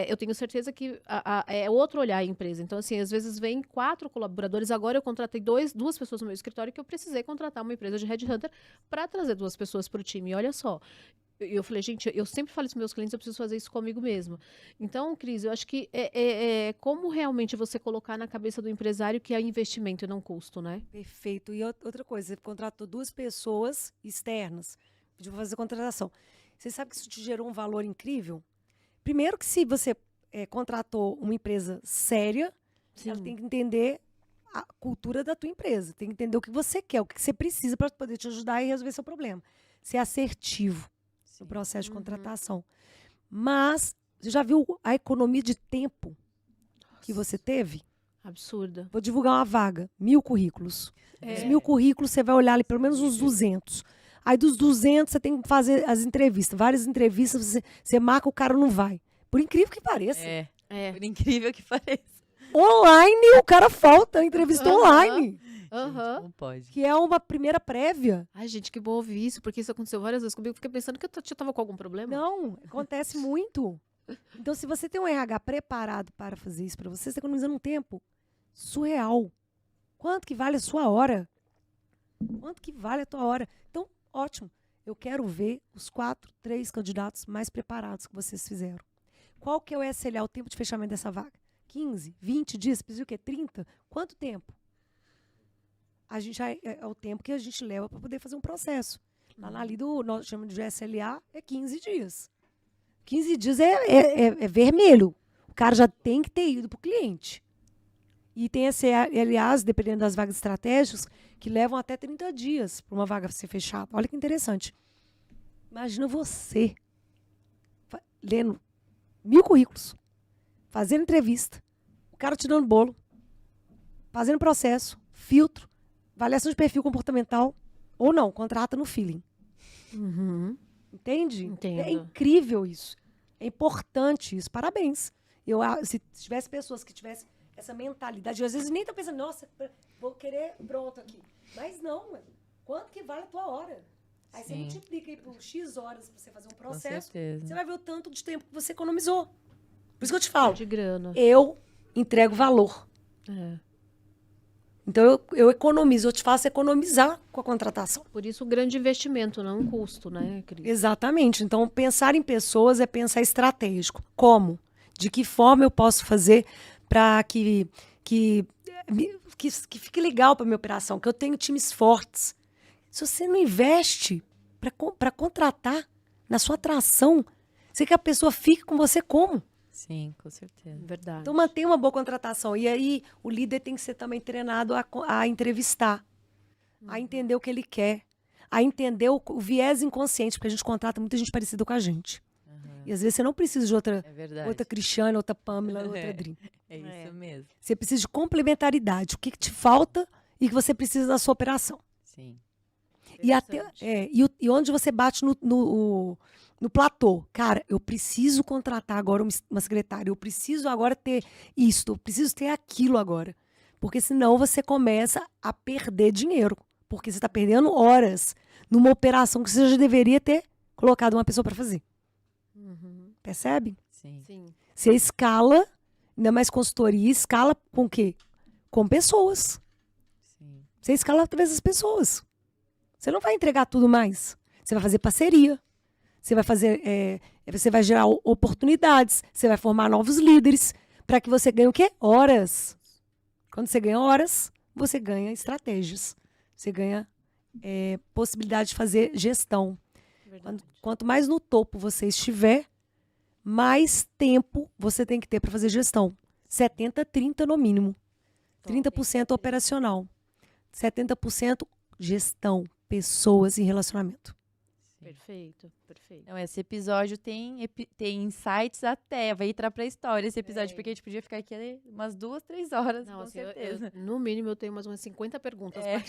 Eu tenho certeza que é outro olhar a empresa. Então, assim, às vezes vem 4 colaboradores. Agora eu contratei 2 pessoas no meu escritório que eu precisei contratar uma empresa de headhunter para trazer 2 pessoas para o time. E olha só, eu falei, gente, eu sempre falo isso para meus clientes, eu preciso fazer isso comigo mesmo. Então, Cris, eu acho que como realmente você colocar na cabeça do empresário que é investimento e não custo, né? Perfeito. E outra coisa, você contratou 2 pessoas externas, pediu para fazer contratação. Você sabe que isso te gerou um valor incrível? Primeiro que se você contratou uma empresa séria, Sim. ela tem que entender a cultura da tua empresa, tem que entender o que você quer, o que você precisa para poder te ajudar e resolver seu problema. Ser assertivo no processo de contratação. Mas, você já viu a economia de tempo que você teve? Absurda. Vou divulgar uma vaga, 1000 currículos. Os 1000 currículos, você vai olhar ali pelo menos uns 200. Aí dos 200, você tem que fazer as entrevistas. Várias entrevistas, você marca, o cara não vai. Por incrível que pareça. Por incrível que pareça. Online, o cara falta, entrevista online. Gente, Aham. não pode. Que é uma primeira prévia. Ai, gente, que bom ouvir isso, porque isso aconteceu várias vezes comigo. Eu fiquei pensando que eu tava com algum problema. Não, acontece muito. Então, se você tem um RH preparado para fazer isso para você, você está economizando um tempo surreal. Quanto que vale a sua hora? Quanto que vale a tua hora? Então, ótimo. Eu quero ver os 3 candidatos mais preparados que vocês fizeram. Qual que é o SLA, o tempo de fechamento dessa vaga? 15, 20 dias? Precisa o quê? 30? Quanto tempo? A gente é o tempo que a gente leva para poder fazer um processo. Lá na lida, nós chamamos de SLA, é 15 dias. 15 dias é vermelho. O cara já tem que ter ido para o cliente. E tem SLAs, dependendo das vagas estratégicas, que levam até 30 dias para uma vaga ser fechada. Olha que interessante. Imagina você lendo 1000 currículos, fazendo entrevista, o cara te dando bolo, fazendo processo, filtro, avaliação de perfil comportamental, ou não, contrata no feeling. Uhum. Entende? Entendo. É incrível isso. É importante isso. Parabéns. Se tivesse pessoas que tivessem essa mentalidade, às vezes nem estão pensando, nossa, vou querer pronto aqui. Mas não, mano. Quanto que vale a tua hora? Aí você multiplica aí por X horas para você fazer um processo. Com certeza. Você vai ver o tanto de tempo que você economizou. Por isso que eu te falo. De grana. Eu entrego valor. É. Então, eu economizo. Eu te faço economizar com a contratação. Por isso o grande investimento, não um custo, né, Cris? Exatamente. Então, pensar em pessoas é pensar estratégico. Como? De que forma eu posso fazer para que fique legal para minha operação, que eu tenho times fortes. Se você não investe para contratar na sua atração, você quer que a pessoa fique com você como? Sim, com certeza. Verdade. Então, mantenha uma boa contratação. E aí, o líder tem que ser também treinado a entrevistar, a entender o que ele quer, a entender o viés inconsciente, porque a gente contrata muita gente parecida com a gente. E às vezes você não precisa de outra É verdade. Cristiane, outra Pamela, outra Dri. É isso É. mesmo. Você precisa de complementaridade. O que te falta e que você precisa da sua operação. Sim. E, Interessante. e onde você bate no platô. Cara, eu preciso contratar agora uma secretária. Eu preciso agora ter isto. Eu preciso ter aquilo agora. Porque senão você começa a perder dinheiro. Porque você está perdendo horas numa operação que você já deveria ter colocado uma pessoa para fazer. Uhum. Percebe? Sim. Sim. Você escala, ainda mais consultoria, escala com o quê? Com pessoas. Sim. Você escala através das pessoas. Você não vai entregar tudo mais. Você vai fazer parceria. Você vai fazer, você vai gerar oportunidades. Você vai formar novos líderes para que você ganhe o quê? Horas. Quando você ganha horas, você ganha estratégias. Você ganha possibilidade de fazer gestão. Verdade. Quanto mais no topo você estiver, mais tempo você tem que ter para fazer gestão. 70, 30 no mínimo. 30% operacional. 70% gestão, pessoas e relacionamento. Perfeito, perfeito. Então, esse episódio tem insights até, vai entrar pra história esse episódio, É. porque a gente podia ficar aqui umas 2, 3 horas, Não, com assim, certeza. no mínimo eu tenho mais umas 50 perguntas. É.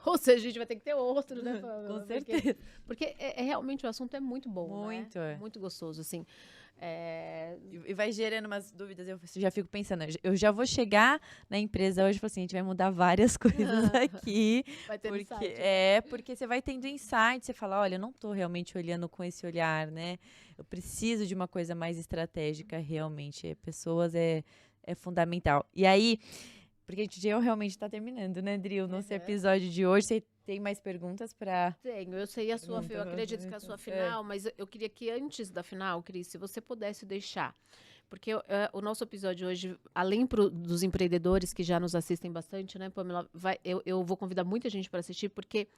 Ou seja, a gente vai ter que ter outro, né? Com certeza. Porque realmente o assunto é muito bom, Muito, né? é. Muito gostoso, assim. E vai gerando umas dúvidas, eu já fico pensando, eu já vou chegar na empresa hoje e falar assim, a gente vai mudar várias coisas aqui, Vai ter porque insight. porque você vai tendo insight, você fala, olha, eu não tô realmente olhando com esse olhar, né? Eu preciso de uma coisa mais estratégica, realmente. Pessoas é fundamental. E aí, porque a gente já realmente está terminando, né, Dri? O nosso episódio de hoje. Você tem mais perguntas para... Tenho, eu sei a sua, Pergunta, eu acredito que a sua final, mas eu queria que antes da final, Cris, se você pudesse deixar, porque o nosso episódio hoje, além dos empreendedores que já nos assistem bastante, né, Pamela, eu vou convidar muita gente para assistir, porque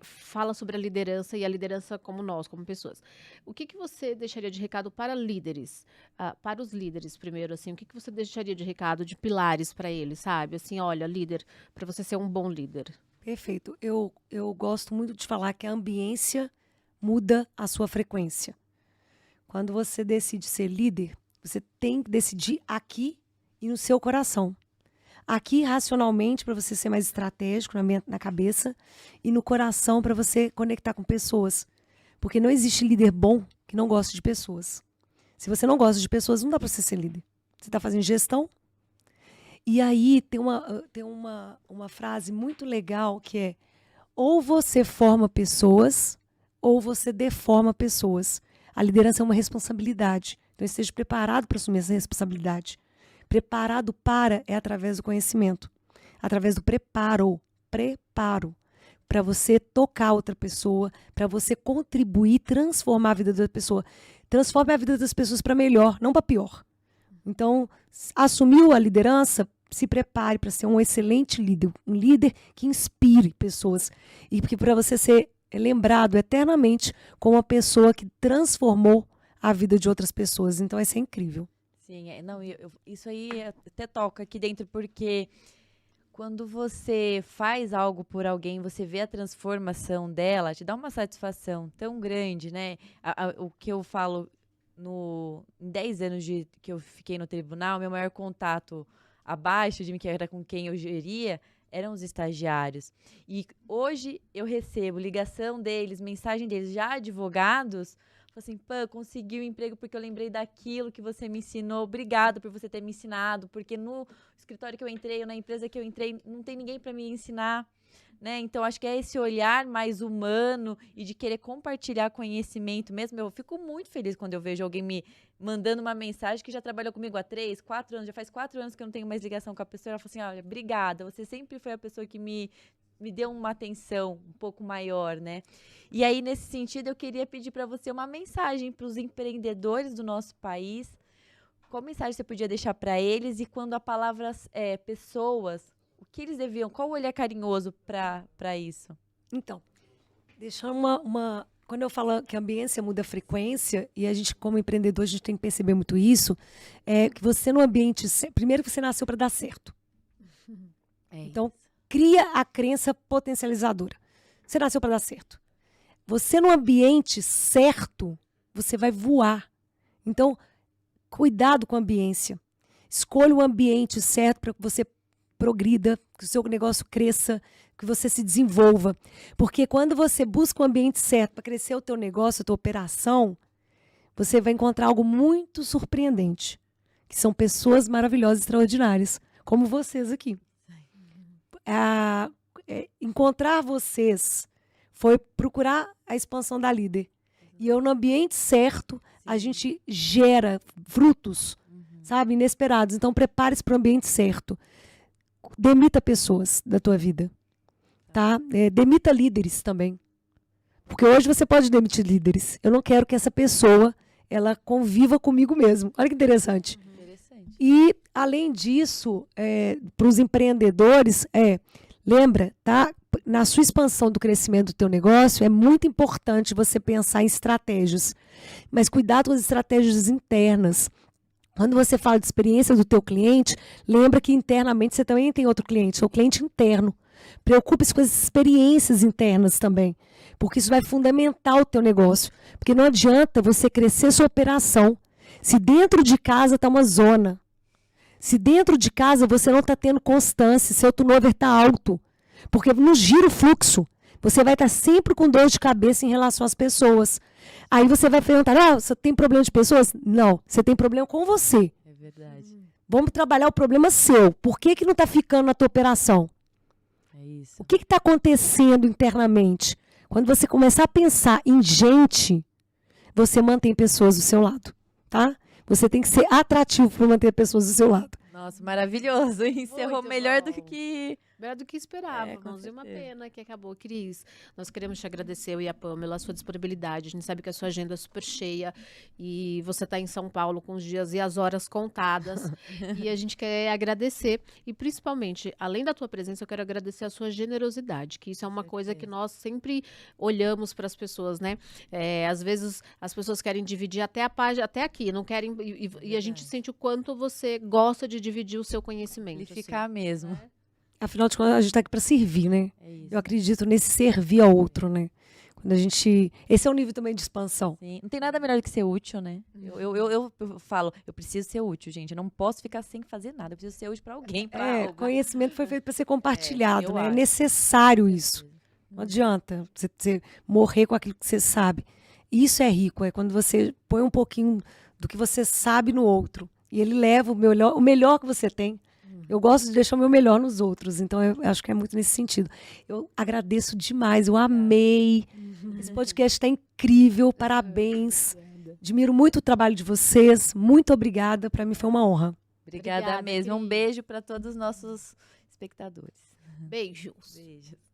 fala sobre a liderança e a liderança como nós, como pessoas. O que você deixaria de recado para líderes? Para os líderes, primeiro, assim, o que você deixaria de recado, de pilares para eles, sabe? Assim, olha, líder, para você ser um bom líder. Perfeito. Eu gosto muito de falar que a ambiência muda a sua frequência. Quando você decide ser líder, você tem que decidir aqui e no seu coração. Aqui, racionalmente, para você ser mais estratégico na cabeça, e no coração, para você conectar com pessoas. Porque não existe líder bom que não goste de pessoas. Se você não gosta de pessoas, não dá para você ser líder. Você está fazendo gestão. E aí tem uma frase muito legal que é: ou você forma pessoas, ou você deforma pessoas. A liderança é uma responsabilidade. Então esteja preparado para assumir essa responsabilidade. Preparado para é através do conhecimento, através do preparo para você tocar outra pessoa, para você contribuir, transformar a vida da pessoa. Transforme a vida das pessoas para melhor, não para pior. Então, assumiu a liderança, se prepare para ser um excelente líder, um líder que inspire pessoas e porque para você ser lembrado eternamente como uma pessoa que transformou a vida de outras pessoas. Então, isso é incrível. Sim, não, isso aí até toca aqui dentro, porque quando você faz algo por alguém, você vê a transformação dela, te dá uma satisfação tão grande, né? O que eu falo, em 10 anos que eu fiquei no tribunal, meu maior contato abaixo de mim, que era com quem eu geria, eram os estagiários. E hoje eu recebo ligação deles, mensagem deles, já advogados, assim, Pã, consegui o emprego porque eu lembrei daquilo que você me ensinou, obrigado por você ter me ensinado, porque no escritório que eu entrei, ou na empresa que eu entrei, não tem ninguém para me ensinar, né? Então, acho que é esse olhar mais humano e de querer compartilhar conhecimento mesmo. Eu fico muito feliz quando eu vejo alguém me mandando uma mensagem que já trabalhou comigo há 3, 4 anos, já faz 4 anos que eu não tenho mais ligação com a pessoa. Ela fala assim, olha, obrigada, você sempre foi a pessoa que me deu uma atenção um pouco maior, né? E aí, nesse sentido, eu queria pedir para você uma mensagem para os empreendedores do nosso país. Qual mensagem você podia deixar para eles? E quando a palavra pessoas, o que eles deviam, qual o olhar carinhoso para isso? Então, deixar quando eu falo que a ambiência muda a frequência, e a gente, como empreendedor, a gente tem que perceber muito isso, é que você no ambiente... Primeiro, você nasceu para dar certo. Então, cria a crença potencializadora. Você nasceu para dar certo. Você no ambiente certo, você vai voar. Então, cuidado com a ambiência. Escolha o ambiente certo para que você progrida, que o seu negócio cresça, que você se desenvolva. Porque quando você busca o ambiente certo para crescer o teu negócio, a tua operação, você vai encontrar algo muito surpreendente, que são pessoas maravilhosas, extraordinárias, como vocês aqui. Encontrar vocês foi procurar a expansão da líder. E eu, no ambiente certo, a gente gera frutos, sabe, inesperados. Então, prepare-se para o ambiente certo. Demita pessoas da tua vida. Tá? Demita líderes também. Porque hoje você pode demitir líderes. Eu não quero que essa pessoa ela conviva comigo mesmo. Olha que interessante. E, além disso, para os empreendedores, lembra, tá? Na sua expansão do crescimento do teu negócio, é muito importante você pensar em estratégias. Mas cuidado com as estratégias internas. Quando você fala de experiência do teu cliente, lembra que internamente você também tem outro cliente, seu cliente interno. Preocupe-se com as experiências internas também, porque isso vai fundamentar o teu negócio. Porque não adianta você crescer sua operação se dentro de casa está uma zona. Se dentro de casa você não está tendo constância, seu turnover está alto. Porque não gira o fluxo. Você vai estar sempre com dor de cabeça em relação às pessoas. Aí você vai perguntar, você tem problema de pessoas? Não, você tem problema com você. É verdade. Vamos trabalhar o problema seu. Por que não está ficando na tua operação? É isso. O que está acontecendo internamente? Quando você começar a pensar em gente, você mantém pessoas do seu lado, tá? Você tem que ser atrativo para manter pessoas do seu lado. Nossa, maravilhoso. Encerrou Muito melhor bom. do que... Melhor do que esperávamos. com E uma certeza. pena que acabou. Cris, nós queremos te agradecer, eu e a Pamela, a sua disponibilidade. A gente sabe que a sua agenda é super cheia e você está em São Paulo com os dias e as horas contadas. E a gente quer agradecer. E principalmente, além da tua presença, eu quero agradecer a sua generosidade, que isso é uma coisa que nós sempre olhamos para as pessoas, né? Às vezes as pessoas querem dividir até a página, até aqui, não querem. E a gente sente o quanto você gosta de dividir o seu conhecimento. Amplificar mesmo. Afinal de contas, a gente está aqui para servir, né? É isso. Eu acredito nesse servir ao outro, né? Quando a gente... Esse é um nível também de expansão. Sim. Não tem nada melhor do que ser útil, né? Eu falo, eu preciso ser útil, gente. Eu não posso ficar sem fazer nada. Eu preciso ser útil para alguém, para algo. Conhecimento foi feito para ser compartilhado, eu né? É acho. necessário isso. Não adianta você morrer com aquilo que você sabe. Isso é rico, é quando você põe um pouquinho do que você sabe no outro. E ele leva o melhor que você tem. Eu gosto de deixar o meu melhor nos outros, então eu acho que é muito nesse sentido. Eu agradeço demais, eu amei. Esse podcast está incrível, parabéns. Admiro muito o trabalho de vocês, muito obrigada, para mim foi uma honra. Obrigada Obrigada, mesmo. Um Cris. beijo para todos os nossos espectadores. Beijos. Beijos.